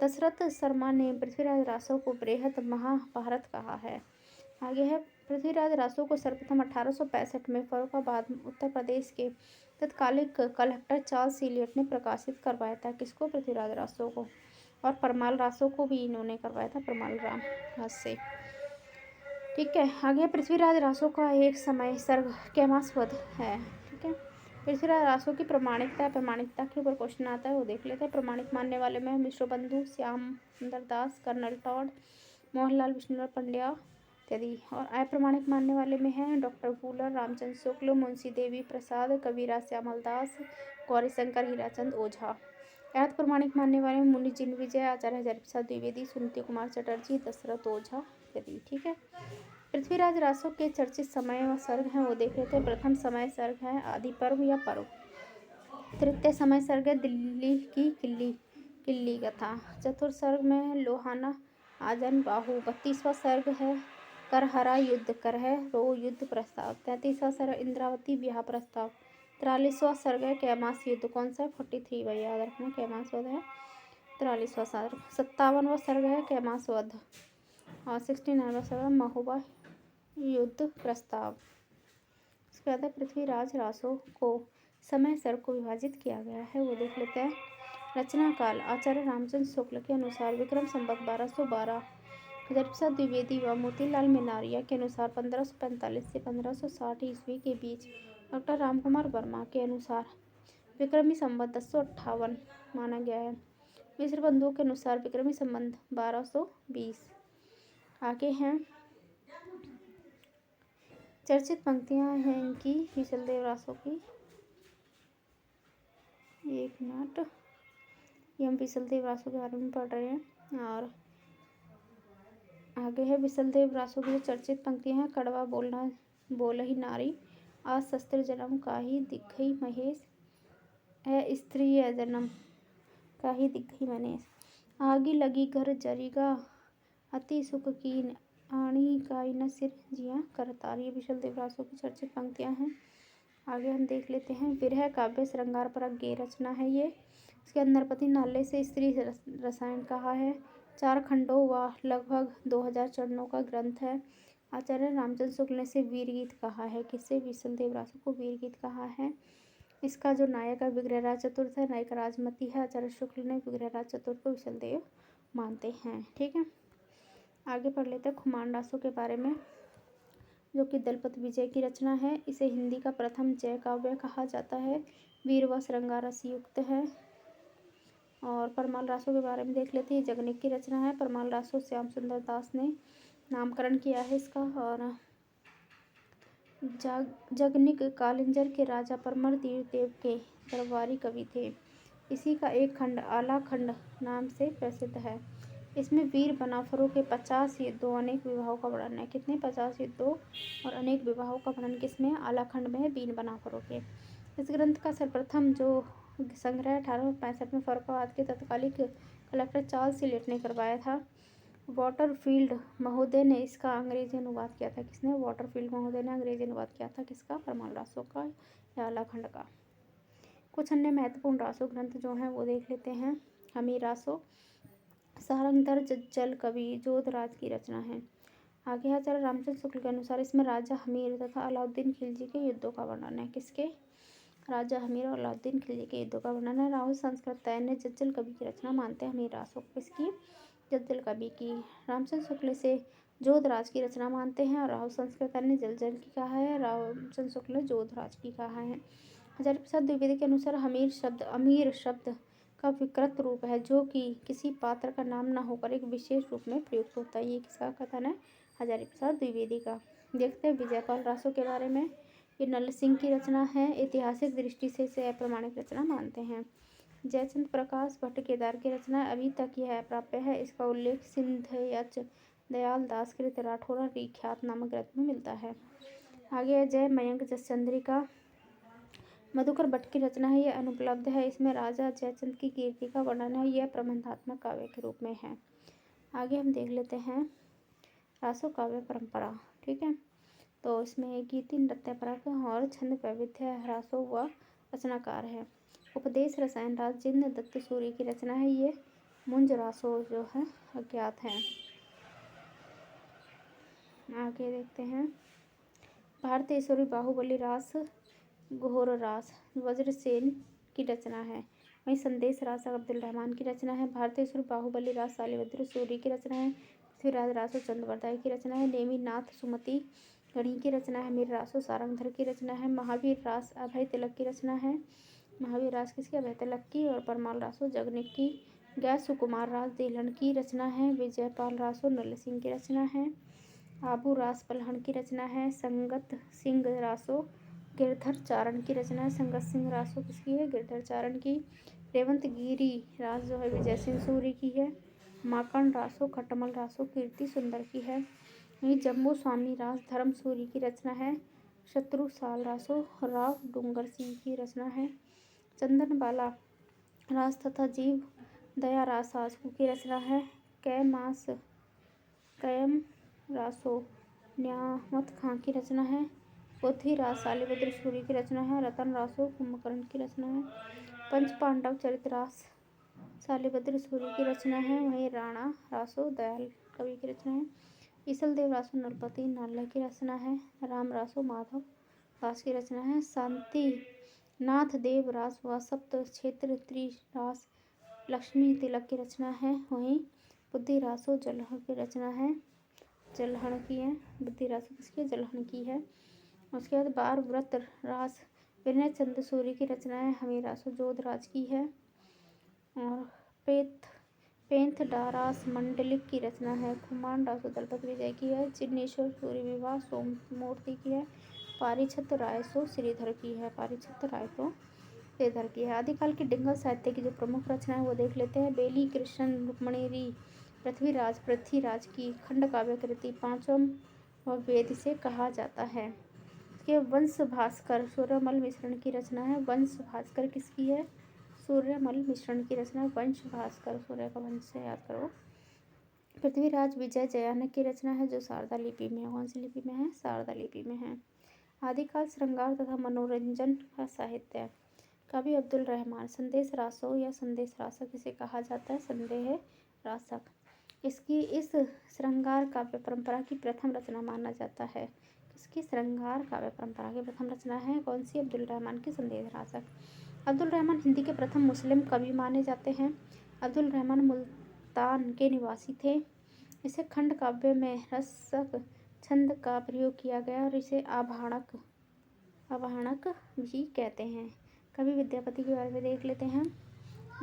Speaker 1: दशरथ शर्मा ने पृथ्वीराज रासो को बृहत महाभारत कहा है। आगे है पृथ्वीराज रासो को सर्वप्रथम 1865 में फर्रुखाबाद उत्तर प्रदेश के तत्कालिक कलेक्टर चार्ल्स इलियट ने प्रकाशित करवाया था। किसको? पृथ्वीराज रासो को। और परमाल रासो को भी इन्होंने करवाया था, परमाल राम हाथ से। ठीक है, आगे पृथ्वीराज रासो का एक समय सर्ग कैमास्वद है। ठीक है, पृथ्वीराज रासो की प्रमाणिकता के ऊपर क्वेश्चन आता है, वो देख लेते हैं। प्रमाणिक मानने वाले में मिश्र बंधु, श्याम सुंदर दास, कर्नल टॉड, मोहनलाल विष्णुलाल पंड्या इत्यादि। और अप्रमाणिक मानने वाले में हैं डॉक्टर फूलर, रामचंद्र शुक्ल, मुंशी देवी प्रसाद, कबीरा श्यामल दास, गौरीशंकर हीराचंद ओझा। अर्ध प्रमाणिक मानने वाले में मुनि जिन विजय, आचार्य हजारीप्रसाद द्विवेदी, सुनीति कुमार चटर्जी, दशरथ ओझा इत्यादि। ठीक है, पृथ्वीराज रासो के चर्चित समय व सर्ग हैं, वो देख लेते हैं। प्रथम समय सर्ग है आदि पर्व या पर्व। तृतीय समय सर्ग है दिल्ली की किल्ली कथा। चतुर्थ सर्ग में लोहाना आजन बाहु। 32वां सर्ग है करहरा युद्ध, करह रो युद्ध प्रस्ताव। 33वां सर्ग इंद्रावती ब्याह प्रस्ताव। 43वां सर्ग है कैमास युद्ध। कौन सा? 43 भाई याद रखना, कैमास वध है 43वां सर्ग। 57वां सर्ग है कैमास वध। और 69वां सर्ग है महोबा युद्ध प्रस्ताव। उसके बाद पृथ्वीराज रासो को समय सर्ग को विभाजित किया गया है, वो देख लेते हैं। रचना काल आचार्य रामचंद्र शुक्ल के अनुसार विक्रम संवत 1212, हजारीप्रसाद द्विवेदी व मोतीलाल मेनारिया के अनुसार 1545 से 1560 ईस्वी के बीच, डॉक्टर रामकुमार वर्मा के अनुसार विक्रमी संवत 1058 माना गया है। मिश्र बंधुओं के अनुसार विक्रमी संवत 1220। आगे हैं चर्चित पंक्तियां हैं इनकी विशलदेव रासो की। एक मिनट, ये हम विशलदेव रासो के बारे में पढ़ रहे हैं। और आगे है विशलदेव रासो की जो चर्चित पंक्तियां हैं। कड़वा बोलना बोलही नारी, आज शस्त्र जन्म काही दिखई महेश, है स्त्री है जन्म काही दिखई मनेश, आगी लगी घर जरीगा, अति सुख कीन आणी काई न सिर जिया करतार। ये विशलदेव रासो की चर्चित पंक्तियां हैं। आगे हम देख लेते हैं। विरह काव्य श्रृंगार परक गेय रचना है ये। इसके अंदर पति नाले से स्त्री रसायन कहा है। 4 खंडों व लगभग 2000 चरणों का ग्रंथ है। आचार्य रामचंद्र शुक्ल ने इसे वीर गीत कहा है। किससे? विशलदेव रासो को वीर गीत कहा है। इसका जो नायक है विग्रहराज चतुर्थ है, नायिका राजमती है। आचार्य शुक्ल ने विग्रहराज चतुर्थ को विशलदेव मानते हैं। ठीक है, आगे पढ़ लेते हैं खुमान रासो के बारे में, जो कि दलपत विजय की रचना है। इसे हिंदी का प्रथम जय काव्य कहा जाता है। वीर व श्रृंगार रस युक्त है। और परमाल रासो के बारे में देख लेते हैं। जगनिक की रचना है। परमाल रासो श्याम सुंदर दास ने नामकरण किया है इसका। और जगनिक कालिंजर के राजा परमल तीर देव के दरबारी कवि थे। इसी का एक खंड आला खंड नाम से प्रसिद्ध है। इसमें वीर बनाफरों के 50 युद्धों, अनेक विवाहों का वर्णन है। कितने? 50 युद्धों और अनेक विवाहों का वर्णन किसमें? आला खंड में है, वीर बनाफरों के। इस ग्रंथ का सर्वप्रथम जो संग्रह 1865 में फर्रुखाबाद के तत्कालिक कलेक्टर चार्ल्स इलियट ने करवाया था। वॉटरफील्ड महोदय ने इसका अंग्रेजी अनुवाद किया था। किसने? वॉटरफील्ड महोदय ने अंग्रेजी अनुवाद किया था। किसका? परमाल रासो का या आला खंड का। कुछ अन्य महत्वपूर्ण रासो ग्रंथ जो हैं वो देख लेते हैं। हमीर रासो सारंगधर जज्जल कवि जोधराज की रचना है। आगे आचार्य रामचंद्र शुक्ल के अनुसार इसमें राजा हमीर तथा अलाउद्दीन खिलजी के युद्धों का वर्णन है। किसके? राजा हमीर और अलाउद्दीन खिलजी के युद्धों का वर्णन है। राहुल संस्कृत ने जज्जल कवि की रचना मानते हैं हमीर रासो। किसकी? जज्जल कवि की। रामचंद्र शुक्ल से जोधराज की रचना मानते हैं। और राहुल संस्कृत ने जज्जल की कहा है, रामचंद्र शुक्ल ने जोधराज की कहा है। हजारीप्रसाद द्विवेदी के अनुसार हमीर शब्द अमीर शब्द का विकृत रूप है, जो कि किसी पात्र का नाम न होकर एक विशेष रूप में प्रयुक्त होता है। ये किसका कथन है? हजारीप्रसाद द्विवेदी का। देखते हैं विजयपाल रासो के बारे में। ये नल सिंह की रचना है। ऐतिहासिक दृष्टि से इसे अप्रमाणिक रचना मानते हैं। जयचंद प्रकाश भट्ट केदार की रचना अभी तक यह अप्राप्य है। इसका उल्लेख सिंधयच दयाल दास कृत राठौरा ख्यात नामक ग्रंथ में मिलता है। आगे जय मयंक जसचंद्रिका मधुकर भट्ट की रचना है। यह अनुपलब्ध है। इसमें राजा जयचंद की कीर्ति का वर्णन है। यह प्रबंधात्मक काव्य के रूप में है। आगे हम देख लेते हैं रासो काव्य परंपरा। ठीक है, तो इसमें गीति नृत्य परक और छंद वैविध्य रासो व रचनाकार है। उपदेश रसायन रास जिन दत्त सूर्य की रचना है। ये मुंज रासो जो है अज्ञात है। आगे देखते हैं। भारतेश्वरी बाहुबली रास घोर रास वज्रसेन की रचना है। वहीं संदेश रास अब्दुल रहमान की रचना है। भारतेश्वरी बाहुबली रास सालिवद्र सूरी की रचना है। पृथ्वीराज रासो चंद्रवर्दाई की रचना है। नेमी नाथ सुमति गढ़ी की रचना है। मीर रासो सारंगधर की रचना है। महावीर रास अभय तिलक की रचना है। महावीर रास किसकी? अभय तिलक की। और परमाल रासो जगनिक की। गै सुकुमार रास देलहन की रचना है। विजयपाल रासो नल सिंह की रचना है। आबू रास पलहन की रचना है। संगत सिंह रासो गिरधर चारण की रचना है। संगत सिंह रासो किसकी है? गिरधर चारण की। रेवंत गिरी रास जो है विजय सिंह सूरी की है। माकन रासो खटमल रासो कीर्ति सुंदर की है। वहीं जम्मू स्वामी रास धर्म सूरी की रचना है। शत्रु साल रासो राव डूंगर सिंह की रचना है। चंदन बाला रास तथा जीव दया रास आसकू की रचना है। कयम रासो न्यामत खां की रचना है। पोथी रास सालिबद्र सूरी की रचना है। रतन रासो कुंभकर्ण की रचना है। पंच पांडव चरित रास सालिबद्र सूरी की रचना है। वहीं राणा रासो दयाल कवि की रचना है। ईसल देव रासो नरपति नाल्ले की रचना है। राम रासो माधव दास की रचना है। शांति नाथ देव रास व सप्त क्षेत्र त्रिरास लक्ष्मी तिलक की रचना है। वहीं बुद्धि रासो जलहन की रचना है। जलहन की है। बुद्धि रासो किसकी? जलहन की है। उसके बाद बार व्रत रास विनय चंद्र सूरी की रचना है। हमीर रासो जोधराज की है। और पेंथ डारास मंडलिक की रचना है। खुमान रासो दलपत विजय की है। चिन्नेश्वर सूर्य विवाह सोममूर्ति की है। पारिछत रायसो श्रीधर की है। पारिछत रायसो श्रीधर की है। आदिकाल की डिंगल साहित्य की जो प्रमुख रचना है वो देख लेते हैं। बेली कृष्ण रुक्मणी पृथ्वीराज की खंड काव्य कृति पांचम व वेद से कहा जाता है। इसके वंश भास्कर सूर्यमल मिश्रण की रचना है। वंश भास्कर किसकी है? सूर्यमल मिश्रण की रचना। वंश भास्कर सूर्य का वंश से याद करो। पृथ्वीराज विजय जयानक की रचना है जो शारदा लिपि में है। कौन सी लिपि में है? शारदा लिपि में है। आदिकाल श्रृंगार तथा मनोरंजन का साहित्य। कवि अब्दुल रहमान। संदेश रासो या संदेश रासक इसे कहा जाता है। संदेह रासक इसकी इस श्रृंगार काव्य परंपरा की प्रथम रचना माना जाता है। किसकी? श्रृंगार काव्य परंपरा की प्रथम रचना है कौन सी? अब्दुल रहमान की संदेश रासक। अब्दुल रहमान हिंदी के प्रथम मुस्लिम कवि माने जाते हैं। अब्दुल रहमान मुल्तान के निवासी थे। इसे खंड काव्य में रसक छंद का प्रयोग किया गया और इसे आभाणक भी कहते हैं। कवि विद्यापति के बारे में देख लेते हैं।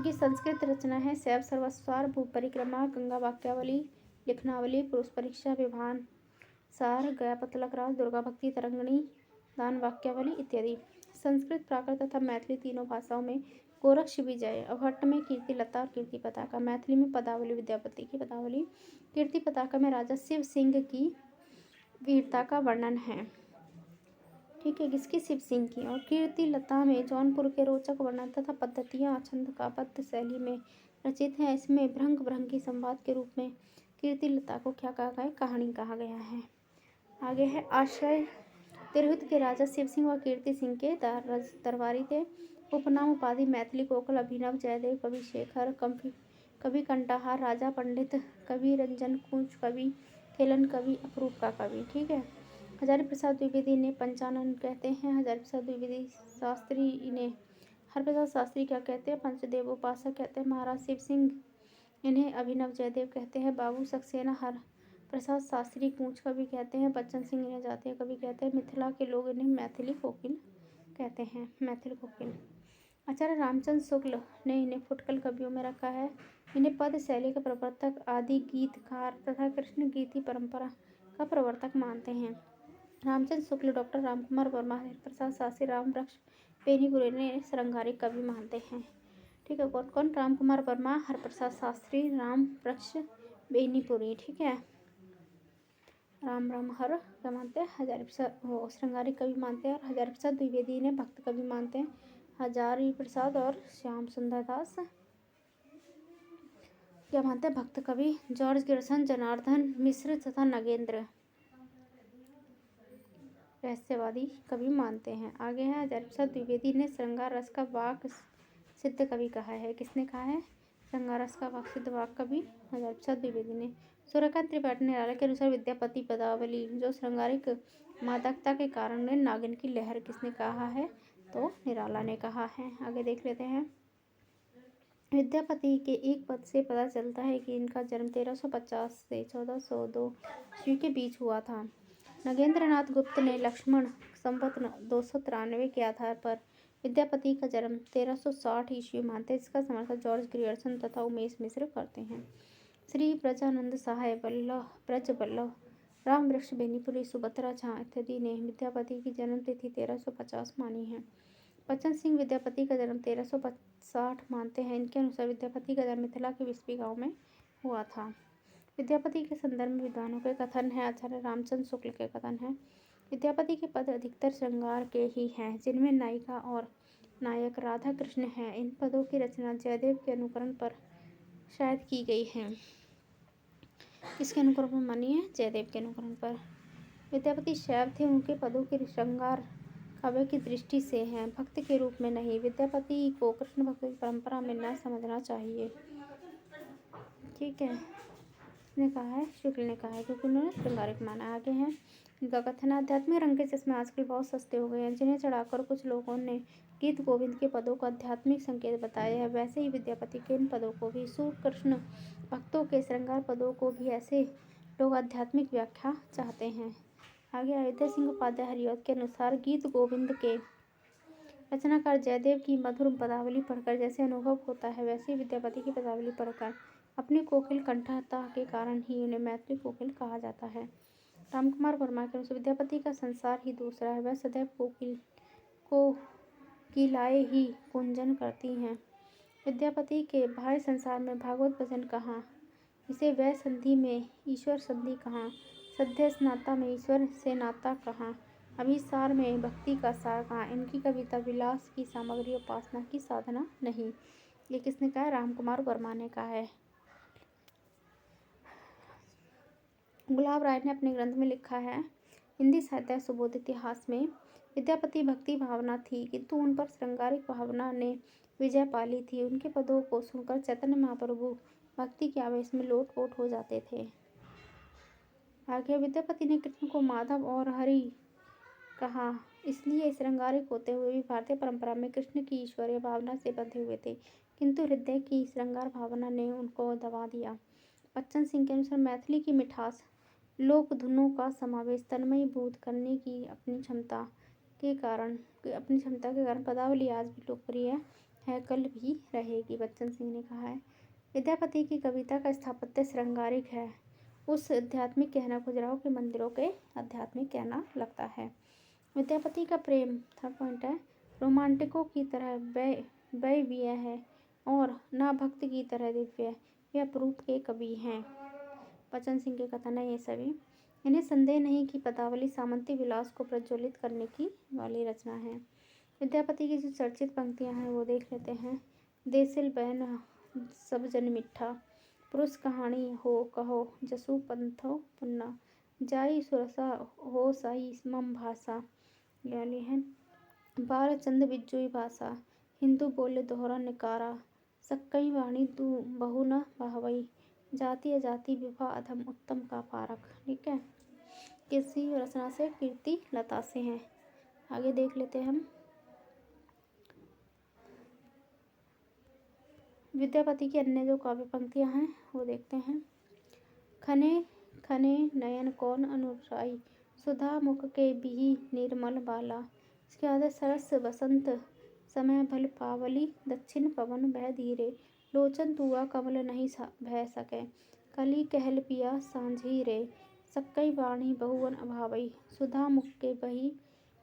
Speaker 1: ये संस्कृत रचना है। शैव सर्वस्वार भू परिक्रमा गंगा वाक्यावली लिखनावली पुरुष परीक्षा विभान सार गया पतलक राज दुर्गा भक्ति तरंगणी दान वाक्यावली इत्यादि। संस्कृत प्राकृत तथा मैथिली तीनों भाषाओं में गोरक्ष विजय अभट्ट में कीर्ति लता और कीर्ति पताका। मैथिली में पदावली विद्यापति की पदावली। कीर्ति पताका में राजा शिव सिंह की वीरता का वर्णन है। ठीक है, किसकी? शिव सिंह की। और कीर्ति लता में जौनपुर के रोचक वर्णन तथा पद्धतियाँ छंद का पद्य शैली में रचित हैं। इसमें भ्रंग भ्रंगी संवाद के रूप में कीर्ति लता को क्या कहा गया? कहानी कहा गया है। आगे है आश्रय। तिरहुत के राजा शिव सिंह व कीर्ति सिंह के दरबारी थे। उपनाम उपाधि मैथिली कोकिल अभिनव जयदेव कवि शेखर कवि कंठाहार राजा पंडित कवि रंजन कुंज कवि खेलन कवि अपरूप का कवि। ठीक है। हजारी प्रसाद द्विवेदी ने पंचानन कहते हैं। हजारी प्रसाद द्विवेदी शास्त्री इन्हें हरप्रसाद शास्त्री क्या कहते हैं? पंचदेवोपासक कहते हैं। महाराज शिव सिंह इन्हें अभिनव जयदेव कहते हैं। बाबू सक्सेना हर प्रसाद शास्त्री कूंच कवि कहते हैं। बच्चन सिंह इन्हें जातीय कवि कहते हैं। मिथिला के लोग इन्हें मैथिली कोकिल कहते हैं। मैथिली कोकिल। आचार्य रामचंद्र शुक्ल ने इन्हें फुटकल कवियों में रखा है। इन्हें पद शैली के प्रवर्तक आदि गीतकार तथा कृष्ण गीति परंपरा का प्रवर्तक मानते हैं। रामचंद्र शुक्ल डॉक्टर रामकुमार वर्मा हरिप्रसाद शास्त्री राम वृक्ष बेनीपुरी ने श्रृंगारिक कवि मानते हैं। ठीक है। कौन कौन? रामकुमार वर्मा हरिप्रसाद शास्त्री राम वृक्ष बेनीपुरी। ठीक है। राम हर क्या मानते हैं? हजारी प्रसाद वो श्रृंगारिक कवि मानते हैं। और हजारी प्रसाद द्विवेदी ने भक्त कवि मानते हैं। हजारी प्रसाद और श्याम सुंदर दास क्या मानते हैं? भक्त कवि। जॉर्ज गिरसन जनार्दन मिश्र तथा नगेंद्र रहस्यवादी कवि मानते हैं। आगे है, अजरप्रसाद द्विवेदी ने श्रृंगार रस का वाक सिद्ध कवि कहा है। किसने कहा है श्रृंगार रस का वाक सिद्ध वाक कवि? अजरप्रसाद द्विवेदी ने। सूर्यकांत त्रिपाठी निराला के अनुसार विद्यापति पदावली जो श्रृंगारिक मादकता के कारण नागिन की लहर, किसने कहा है? तो निराला ने कहा है। आगे देख लेते हैं। विद्यापति के एक पद से पता चलता है कि इनका जन्म 1350 से 1402 ईस्वी के बीच हुआ था। नगेंद्रनाथ गुप्त ने लक्ष्मण संवत 293 के आधार पर विद्यापति का जन्म 1360 ईस्वी मानते हैं, जिसका समर्थन जॉर्ज ग्रियर्सन तथा उमेश मिश्र करते हैं। श्री ब्रजानंद सहाय, ब्रज वल्लभ, राम वृक्ष बेनीपुरी, सुभद्रा झा इत्यादि ने विद्यापति की जन्म तिथि 1350 मानी है। बच्चन सिंह विद्यापति का जन्म 1360 मानते हैं। इनके अनुसार विद्यापति का जन्म मिथिला के विस्पी गांव में हुआ था। विद्यापति के संदर्भ में विद्वानों के कथन है। आचार्य रामचंद्र शुक्ल के कथन है। विद्यापति के पद अधिकतर श्रृंगार के ही हैं, जिनमें नायिका और नायक राधा कृष्ण हैं। इन पदों की रचना जयदेव के अनुकरण पर शायद की गई है। किसके अनुकरण पर मानी है? जयदेव के अनुकरण पर। विद्यापति शैव थे। उनके पदों के श्रृंगार काव्य की दृष्टि से हैं, भक्त के रूप में नहीं। विद्यापति को कृष्ण भक्त की परंपरा में न समझना चाहिए। ठीक है, ने कहा है, शुक्ल ने कहा है, क्योंकि उन्होंने श्रृंगारिक माना। आगे है इनका कथन, आध्यात्मिक रंग के चश्मे आजकल बहुत सस्ते हो गए हैं, जिन्हें चढ़ाकर कुछ लोगों ने गीत गोविंद के पदों को आध्यात्मिक संकेत बताया है। वैसे ही विद्यापति के इन पदों को भी, सूर कृष्ण भक्तों के श्रृंगार पदों को भी ऐसे लोग आध्यात्मिक व्याख्या चाहते हैं। आगे अयोध्या सिंह उपाध्याय हरिऔध के अनुसार गीत गोविंद के रचनाकार जयदेव की मधुर पदावली पढ़कर जैसे अनुभव होता है, वैसे ही विद्यापति की पदावली पढ़कर अपनी कोकिल कंठता के कारण ही उन्हें मैथिली कोकिल कहा जाता है। रामकुमार वर्मा के अनुसार विद्यापति का संसार ही दूसरा है। वह सदैव कोकिलाएं ही कुंजन करती हैं। विद्यापति के बाह्य संसार में भागवत भजन कहाँ, इसे वह संधि में ईश्वर संधि कहाँ, सद्य स्नाता में ईश्वर से नाता कहाँ, अभिसार में भक्ति का सार कहाँ। इनकी कविता विलास की सामग्री, उपासना की साधना नहीं। ये किसने कहा है? रामकुमार वर्मा ने कहा है। गुलाब राय ने अपने ग्रंथ में लिखा है, हिंदी साहित्य सुबोध इतिहास में विद्यापति भक्ति भावना थी, किंतु उन पर श्रृंगारिक भावना ने विजय पा ली थी। उनके पदों को सुनकर चैतन्य महाप्रभु भक्ति के आवेश में लोटपोट हो जाते थे। आगे विद्यापति ने कृष्ण को माधव और हरि कहा, इसलिए श्रृंगारिक होते हुए भी भारतीय परंपरा में कृष्ण की ईश्वरीय भावना से बंधे हुए थे, किंतु हृदय की श्रृंगार भावना ने उनको दबा दिया। बच्चन सिंह के अनुसार मैथिली की मिठास, लोक धुनों का समावेश, तन्मयीभूत करने की अपनी क्षमता के कारण पदावली आज भी लोकप्रिय है, कल भी रहेगी। बच्चन सिंह ने कहा है। विद्यापति की कविता का स्थापत्य श्रृंगारिक है। उस आध्यात्मिक कहना खुजराहो के मंदिरों के आध्यात्मिक कहना लगता है। विद्यापति का प्रेम, थर्ड पॉइंट है, रोमांटिकों की तरह दैवीय है और ना भक्त की तरह दिव्य। वे अपरूप के कवि हैं। बच्चन सिंह के कथन है ये सभी। इन्हें संदेह नहीं कि पदावली सामंती विलास को प्रज्वलित करने की वाली रचना है। विद्यापति की जो चर्चित पंक्तियां हैं वो देख लेते हैं। देसिल बहन सब जन मिठा, पुरुष कहानी हो कहो, जसु पंथो पुन्ना, जाई सुरसा हो साई मम भाषा, यानी है बार चंद बिज्जुई भाषा, हिंदू बोले दोहरा निकारा, सक्कई वाणी तू बहु न बहवई, जाति अजाति विवाह अधम उत्तम का पारक। ठीक है, किसी रचना से? कीर्ति लता से हैं। आगे देख लेते हैं हम विद्यापति की अन्य जो काव्य पंक्तियां हैं वो देखते हैं। खने खने नयन कौन अनुराई, सुधा मुख के बिहि निर्मल बाला। इसके बाद सरस बसंत समय भल पावली, दक्षिण पवन बह धीरे, लोचन तुआ कमल नहीं भय सके, कली कहल पिया सांझी रे, सक्कई वाणी बहुवन अभावई, सुधा मुख के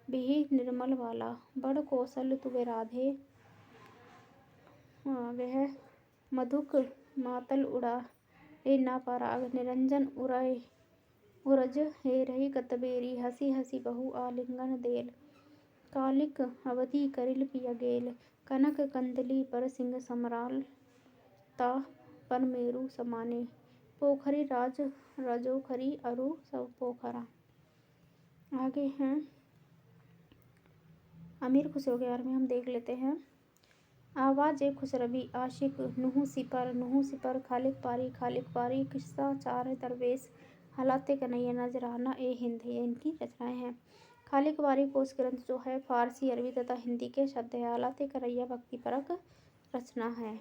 Speaker 1: बिहि निर्मल बाला, बड़ कौशल तुवे राधे, वह मधुक मातल उड़ा रे ना पराग, निरंजन उरज हे रही कतबेरी, हसी हसी बहु आलिंगन देल, कालिक अवधि करिल पिया गेल, कनक कंदली पर सिंह समराल, ता पर मेरु समाने, पोखरी राज रजोखरी अरु सब पोखरा। आगे हैं अमीर खुसरो के बारे में हम देख लेते हैं। आवाज़ ए खुसरवी आशिक नूह सिपर खालिक पारी किस्सा चार दरवेश हालात कन्हैया नजराना ए हिंद, ये इनकी रचनाएं हैं। खालिक बारी कोश ग्रंथ जो है फारसी, अरबी तथा हिंदी के शब्द है। हालात कन्हैया भक्ति परक रचना है।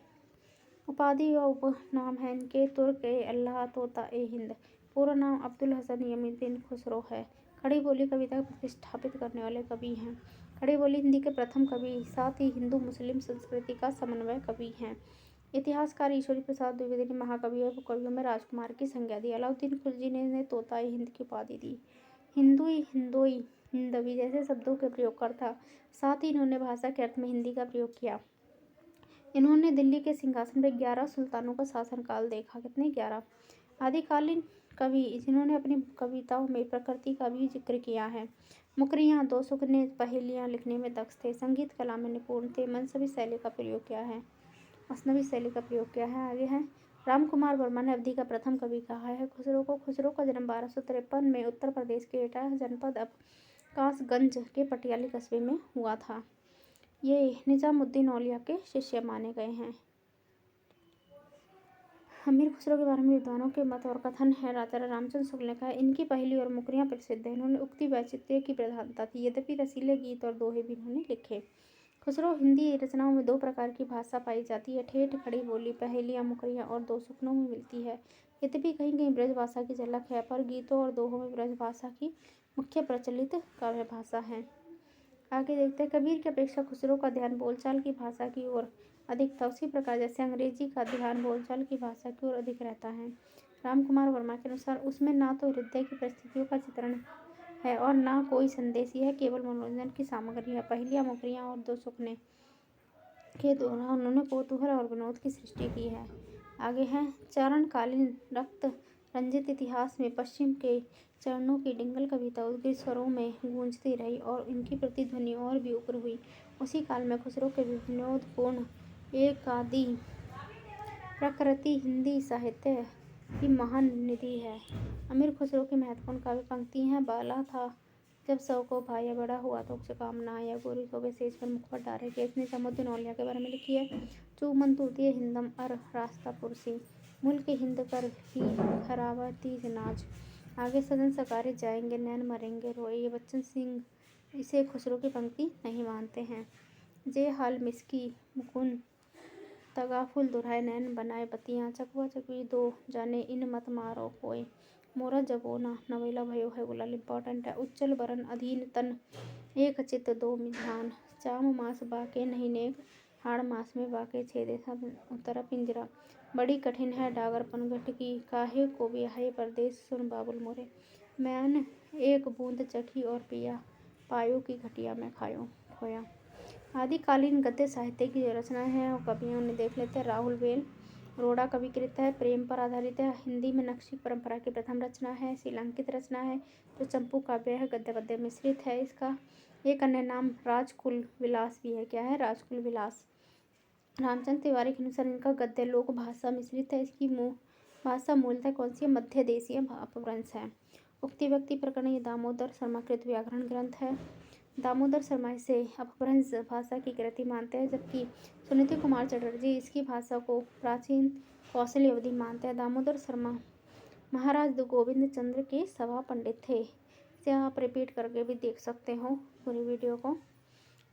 Speaker 1: उपाधि व उपनाम है इनके तुर्क ए अल्लाह, तोता ए हिंद। पूरा नाम अब्दुल हसन यमीनुद्दीन खुसरो है। खड़ी बोली कविता प्रतिष्ठापित करने वाले कवि हैं। खड़ी बोली हिंदी के प्रथम कवि, साथ ही हिंदू मुस्लिम संस्कृति का समन्वय कवि हैं। इतिहासकार ईश्वरी प्रसाद द्विवेदी ने महाकवि और कवियों में राजकुमार की संज्ञा दी। अलाउद्दीन खिलजी ने तोता ए हिंद की उपाधि दी। हिंदुई, हिंदोई, हिंदवी जैसे शब्दों के प्रयोग करता, साथ ही इन्होंने भाषा के अर्थ में हिंदी का प्रयोग किया। इन्होंने दिल्ली के सिंहासन पर 11 सुल्तानों का शासनकाल देखा। कितने? 11। आदिकालीन कवि जिन्होंने अपनी कविताओं में प्रकृति का भी जिक्र किया है। मुकरियाँ, दो सुखने, पहेलियाँ लिखने में दक्ष थे। संगीत कला में निपुण थे। मसनवी शैली का प्रयोग किया है। आगे है रामकुमार वर्मा ने अवधी का प्रथम कवि कहा है खुसरो का जन्म 1253 में उत्तर प्रदेश के एटा जनपद अब कासगंज के पटियाली कस्बे में हुआ था। ये निजामुद्दीन औलिया के शिष्य माने गए हैं। अमीर खुसरो के बारे में विद्वानों के मत और कथन है। राजा रामचंद्र शुक्ल ने कहा, इनकी पहेली और मुकरियाँ प्रसिद्ध है। इन्होंने उक्ति वैचित्र्य की प्रधानता थी, यद्यपि रसीले गीत और दोहे भी इन्होंने लिखे। खुसरो हिंदी रचनाओं में दो प्रकार की भाषा पाई जाती है, ठेठ खड़ी बोली पहेलियाँ मुकरियाँ और दो सुखनों में मिलती है। यद्यपि कहीं कहीं ब्रज भाषा की झलक है, पर गीतों और दोहों में ब्रज भाषा की मुख्य प्रचलित काव्य भाषा है। आगे देखते हैं, कबीर की अपेक्षा खुसरो का ध्यान बोलचाल की भाषा की ओर अधिक था। उसी प्रकार जैसे अंग्रेजी का ध्यान बोलचाल की भाषा की ओर अधिक रहता है। रामकुमार वर्मा के अनुसार उसमें ना तो हृदय की परिस्थितियों का चित्रण है और ना कोई संदेश, यह केवल मनोरंजन की सामग्री है। पहेलियाँ मुकरियाँ और दो सुखने के द्वारा उन्होंने कौतूहल और विनोद की सृष्टि की है। आगे है चारणकालीन रक्त रंजित इतिहास में पश्चिम के चरणों की डिंगल कविता उद्गित स्वरों में गूंजती रही और इनकी प्रतिध्वनि और भी उग्र हुई। उसी काल में खुसरो के विनोदपूर्ण एकादि प्रकृति हिंदी साहित्य की महान निधि है। अमीर खुसरो की महत्वपूर्ण काव्य पंक्ति हैं। बाला था जब सौ को भाया, बड़ा हुआ तो उसे काम ना आया, गोरी सोबे सेज पर मुखपट डारे के। इसने निजामुद्दीन औलिया के बारे में लिखी है। चूमन तूतिए हिंदम अर रास्ता पुरसी, मुल्क हिंद कर भी खरावती नाज। आगे सजन सकारे जाएंगे, नैन मरेंगे रोए, ये बच्चन सिंह इसे खुसरो की पंक्ति नहीं मानते हैं। जे हाल मिसकी मुकुंद तगाफुल दुराए, नैन बनाए बतियाँ, चकवा चकवी दो जाने इन मत मारो कोई, मोरा जबोना नवेला भयो है गुलाल। इम्पॉर्टेंट है। उच्चल बरन अधीन तन एक चित्त दो ध्यान, चाम मास बाके नहीं नेक, हाड़ मास में बाके छेदे तरफ पिंजरा। बड़ी कठिन है डागर पनघट की, काहे को ब्याहे परदेस सुन बाबुल मोरे, मैंने एक बूंद चखी और पिया, पायो की घटिया में खायो खोया। आदिकालीन गद्य साहित्य की जो रचनाएं हैं वो कवियों ने देख लेते हैं। राहुल वेल रोड़ा कविकृत है, प्रेम पर आधारित है, हिंदी में नक्शी परंपरा की प्रथम रचना है, शीलांकित रचना है जो चंपू काव्य है, गद्य पद्य मिश्रित है। इसका एक अन्य नाम राजकुल विलास भी है। क्या है? राजकुल विलास। रामचंद्र तिवारी के अनुसार इनका गद्य लोक भाषा मिश्रित है। इसकी भाषा मूलतः कौन सी है? मध्य देशीय अपभ्रंश है। उक्ति व्यक्ति प्रकरण ये दामोदर शर्माकृत व्याकरण ग्रंथ है। दामोदर शर्मा इसे अपभ्रंश भाषा की कृति मानते हैं, जबकि सुनीति कुमार चटर्जी इसकी भाषा को प्राचीन कौशल अवधि मानते हैं। दामोदर शर्मा महाराज गोविंद चंद्र के सभा पंडित थे। इसे आप रिपीट करके भी देख सकते हो पूरी वीडियो को।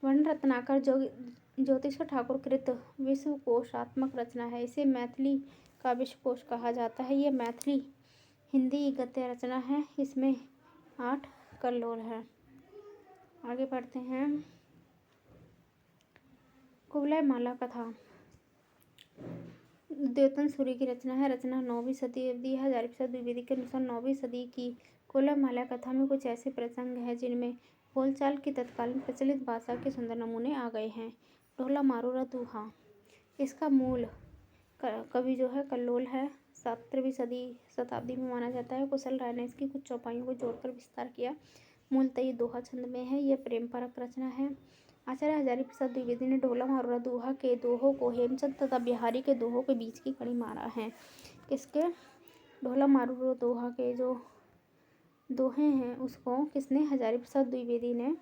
Speaker 1: वर्ण रत्नाकर ज्योतिषर ठाकुर कृत विश्वकोशात्मक रचना है। इसे मैथिली का विश्वकोश कहा जाता है। यह मैथिली हिंदी गद्य रचना है। इसमें 8 कल्लोल है। आगे पढ़ते हैं। कुवलय माला कथा द्योतन सूर्य की रचना है। रचना 9वीं सदी अवधि है। हजारी प्रसाद द्विवेदी के अनुसार 9वीं सदी की कुवलय माला कथा में कुछ ऐसे प्रसंग हैं जिनमें बोलचाल की तत्कालीन प्रचलित भाषा के सुंदर नमूने आ गए हैं। ढोला मारूरा दूहा, इसका मूल कवि जो है कल्लोल है। 17वीं शताब्दी में माना जाता है। कुशल राय ने इसकी कुछ चौपाइयों को जोड़कर विस्तार किया। मूलतः ये दोहा छंद में है। यह प्रेम परक रचना है। आचार्य हजारी प्रसाद द्विवेदी ने ढोला मारूरा दोहा के दोहों को हेमचंद तथा बिहारी के दोहों के बीच की कड़ी मारा है। किसके? ढोला मारूरा दोहा के जो दोहे हैं उसको किसने? हजारी प्रसाद द्विवेदी ने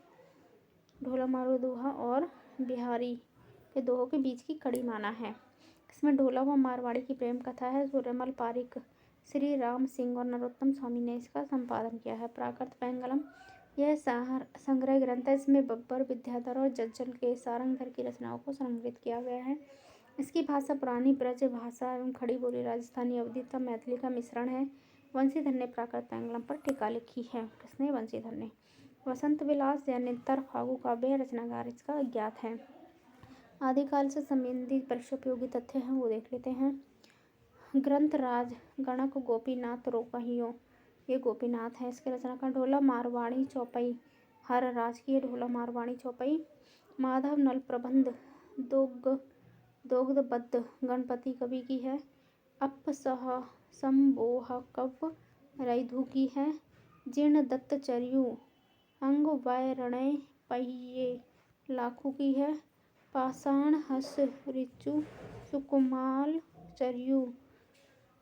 Speaker 1: ढोला मारो दोहा और बिहारी के दोहों के बीच की कड़ी माना है। इसमें ढोला व मारवाड़ी की प्रेम कथा है। सूर्यमल पारिक, श्री राम सिंह और नरोत्तम स्वामी ने इसका संपादन किया है। प्राकृत पैंगलम यह संग्रह ग्रंथ है। इसमें बब्बर, विद्याधर और जज्जल के सारंगधर की रचनाओं को संग्रहित किया गया है। इसकी भाषा पुरानी ब्रज भाषा एवं खड़ी बोली राजस्थानी अवधी तथा मैथिली का मिश्रण है। वंशीधर ने प्राकृत पैंगलम पर टीका लिखी है। किसने? वंशीधर ने। वसंत विलास जैनेतर फागु काव्य रचनाकार इसका अज्ञात है। आदिकाल से संबंधित परीक्षोपयोगी तथ्य हैं, वो देख लेते हैं। ग्रंथ राज गणक गोपीनाथ रोकहियो, ये गोपीनाथ है। इसके रचनाकार ढोला मारवाड़ी चौपाई हर राज की ढोला मारवाड़ी चौपाई। माधव नल प्रबंध दोग्धबद्ध गणपति कवि की है। अपसह संबोह कव रैधु की है। जीर्ण दत्त चर्यु अंग वैरणय पहिये लाखू की है। पाषाण हस ऋचु सुकुमाल चर्यु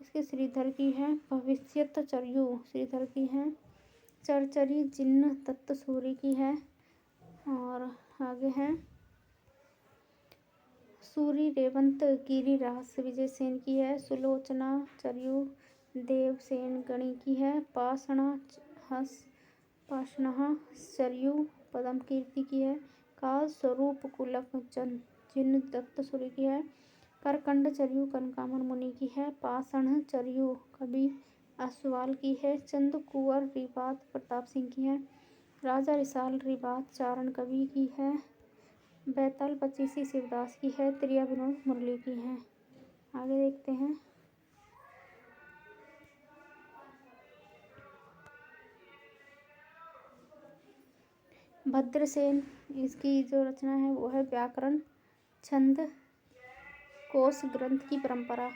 Speaker 1: इसके श्रीधर की है। भविष्यत चर्यु श्रीधर की है। चरचरी जिन्न दत्त सूरी की है। और आगे है सूरी रेवंत गिरिरास विजय सेन की है। सुलोचना चर्यु देवसेन गणी की है। पाषाणः चर्यु पदम कीर्ति की है। काल स्वरूप कुलक जिन्न दत्त सूरी की है। करकंड चर्यु कनकामन मुनि की है। पाषाण चर्यु कवि आसवाल की है। चंद कुंवर रिबात प्रताप सिंह की है। राजा रिसाल रिबात चारण कवि की है। बैताल पचीसी शिवदास की है। त्रिया विनोद मुरली की है। आगे देखते हैं। भद्रसेन इसकी जो रचना है वो है व्याकरण छंद कोश ग्रंथ की परंपरा।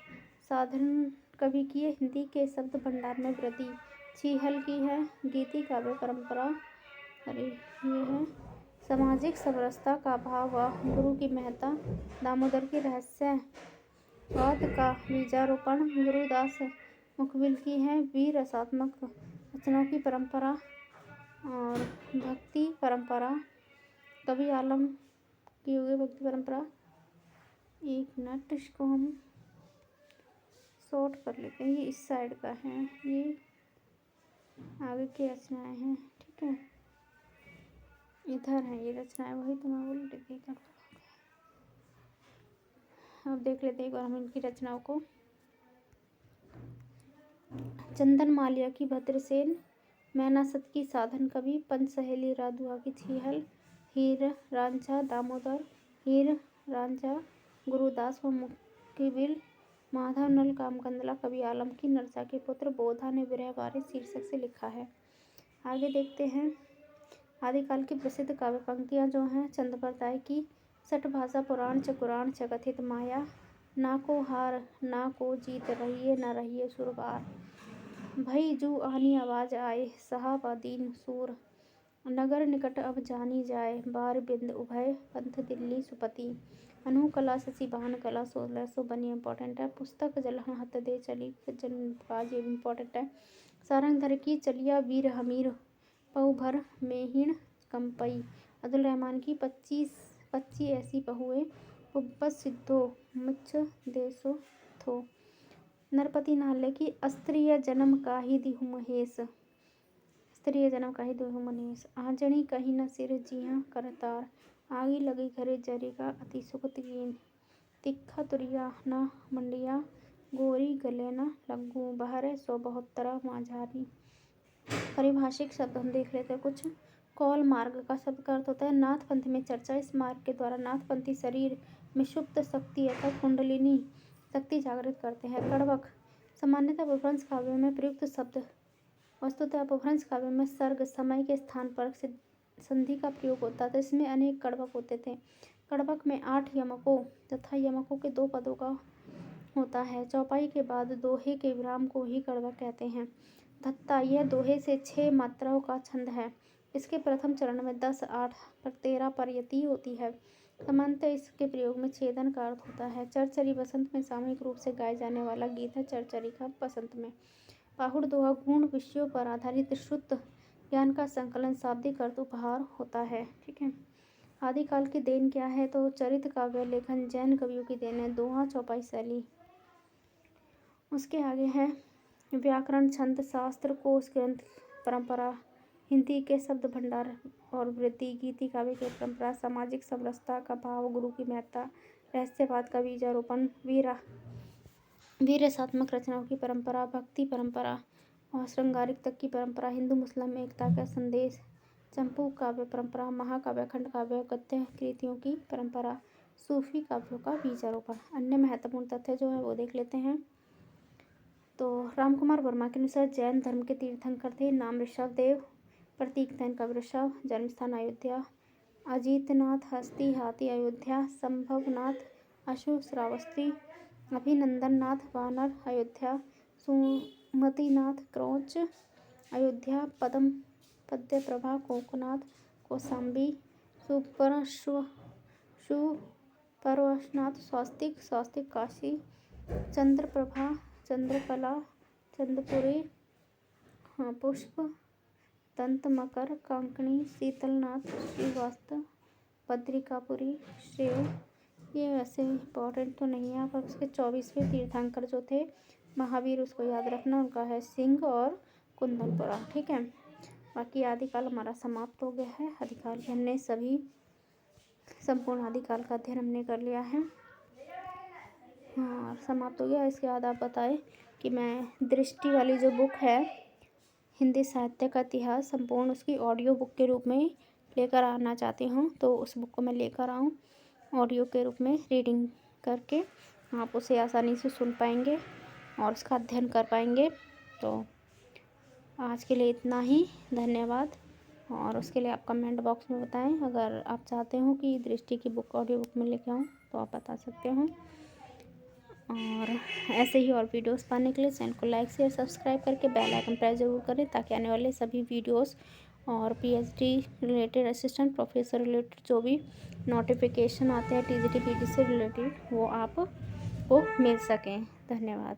Speaker 1: साधारण कवि की है। हिंदी के शब्द भंडार में वृद्धि छीहल की है। गीति काव्य परंपरा अरे ये है। सामाजिक समरसता का भाव व गुरु की महत्ता। दामोदर की रहस्यवाद का बीजारोपण गुरुदास मुकबिल की है। वीर रसात्मक रचनाओं की परंपरा और भक्ति परंपरा कवि आलम की हुई भक्ति परंपरा। एक मिनट इसको हम शॉर्ट कर लेते हैं। ये इस साइड का है, ये आगे की रचनाएं हैं, ठीक है। इधर है ये रचनाएं, वही तो मैं बोल रही थी। अब देख लेते हैं एक बार हम इनकी रचनाओं को। चंदन मालिया की भद्रसेन, मैना सत की साधन कवि, पंच सहेली राधुआ की छीहल, हीर रांझा दामोदर, हीर रांझा गुरुदास व मुकबिल, माधव नल कामकंदला कवि आलम की नरसा के पुत्र, बोधा ने विरह वारिस शीर्षक से लिखा है। आगे देखते हैं। आदिकाल की प्रसिद्ध काव्य पंक्तियाँ जो हैं चंद्रप्रताय की, सठ भाषा पुराण चकुराण कथित माया, ना को हार ना को जीत रहिए न रहिए सुरबार, भई जू आनी आवाज आए सहा दीन सूर, नगर निकट अब जानी जाए बार बिंद उभय पंथ दिल्ली सुपति, अनु कला शशि बान कला 1600 बनी इम्पोर्टेंट है। पुस्तक जलहन हत दे चली जन्मकाज ये इम्पोर्टेंट है। सारंगधर की चलिया वीर हमीर पहु भर मेहिण कंपई, अब्दुल रहमान की 25 ऐसी पहुए उब्बस सिद्धो मुच्छ देसो थो, नरपति नाले की अस्त्रीय जन्म काहि दिहु महेश, स्त्रीय जन्म काहि दिहु महेश, आजणी कही न सिर जिया करतार, आगी लगी घरे जरी का अति सुख तीन, तिखा तुरिया न मंडिया गोरी गले न लग्गू, बहरे सो बहुतरा माझारी। परिभाषिक शब्द हम देख लेते हैं कुछ। कौल मार्ग का शब्द का अर्थ होता है नाथपंथ में चर्चा। इस मार्ग के द्वारा नाथपंथी शरीर में सुप्त शक्ति अथवा कुंडलिनी शक्ति जागृत करते हैं। कड़वक सामान्यतः अपभ्रंश काव्यों में प्रयुक्त शब्द। वस्तुतः अपभ्रंश काव्यों में सर्ग समय के स्थान पर संधि का प्रयोग होता था। इसमें अनेक कड़वक होते थे। कड़वक में 8 यमकों तथा यमकों के 2 पदों का होता है। चौपाई के बाद दोहे के विराम को ही कड़वक कहते हैं। धत्ता यह दोहे से 6 मात्राओं का छंद है। इसके प्रथम चरण में 10, 8 पर 13 पर यति होती है। सामान्यतः इसके प्रयोग में छेदन का अर्थ होता है। चरचरी बसंत में सामूहिक रूप से गाए जाने वाला गीत है। चरचरी का बसंत में। पाहुड़ दोहा गूढ़ विषयों पर आधारित श्रुत ज्ञान का संकलन शाब्दिक अर्थ उपहार होता है, ठीक है। आदिकाल की देन क्या है, तो चरित्र काव्य लेखन जैन कवियों की देन है। दोहा चौपाई शैली। उसके आगे है व्याकरण, छंद, शास्त्र, कोश, ग्रंथ, परंपरा, हिंदी के शब्द भंडार और वृद्धि, गीति काव्य की परंपरा, सामाजिक समरसता का भाव, गुरु की महत्ता, रहस्यवाद का बीजारोपण, वीरसात्मक रचनाओं की परंपरा, भक्ति परंपरा और श्रृंगारिक तक की परंपरा, हिंदू मुस्लिम एकता का संदेश, चंपू काव्य परंपरा, महाकाव्य, खंड काव्य, गद्य कृतियों की परंपरा, सूफी काव्यों का बीजारोपण। अन्य महत्वपूर्ण तथ्य जो है वो देख लेते हैं। तो रामकुमार वर्मा के अनुसार जैन धर्म के तीर्थंकर थे। नाम ऋषभ देव, प्रतीक धन का वृषभ, जन्मस्थान अयोध्या, अजीतनाथ हस्ती हाथी अयोध्या, संभवनाथ अशु श्रावस्ती, अभिनंदननाथ वानर अयोध्या, सुमतिनाथ क्रौच अयोध्या, पद्म पद्य प्रभा कोकनाथ कौशाम्बी, सुपरवशनाथ स्वास्तिक काशी, चंद्रप्रभा चंद्रकला चंद्रपुरी, पुष्प दंत मकर कांकणी, शीतलनाथ श्रीवास्तव पद्रिकापुरी श्रेय। ये वैसे इम्पोर्टेंट तो नहीं है, पर उसके 24वें तीर्थंकर जो थे महावीर, उसको याद रखना, उनका है सिंह और कुंदनपुरा। ठीक है, बाकी आदिकाल हमारा समाप्त हो गया है। आदिकाल के हमने सभी संपूर्ण आदिकाल का अध्ययन हमने कर लिया है। हाँ, समाप्त हो गया। इसके बाद आप बताएं कि मैं दृष्टि वाली जो बुक है हिंदी साहित्य का इतिहास संपूर्ण, उसकी ऑडियो बुक के रूप में लेकर आना चाहती हूँ, तो उस बुक को मैं लेकर आऊँ ऑडियो के रूप में, रीडिंग करके आप उसे आसानी से सुन पाएंगे और उसका अध्ययन कर पाएंगे। तो आज के लिए इतना ही, धन्यवाद। और उसके लिए आप कमेंट बॉक्स में बताएं, अगर आप चाहते हो कि दृष्टि की बुक ऑडियो बुक में लेके आऊँ तो आप बता सकते हो। और ऐसे ही और वीडियोस पाने के लिए चैनल को लाइक शेयर सब्सक्राइब करके बेल आइकन प्रेस ज़रूर करें, ताकि आने वाले सभी वीडियोस और PhD related, assistant professor related जो भी नोटिफिकेशन आते हैं टीजीटी पीटी से रिलेटेड, वो आपको मिल सकें। धन्यवाद।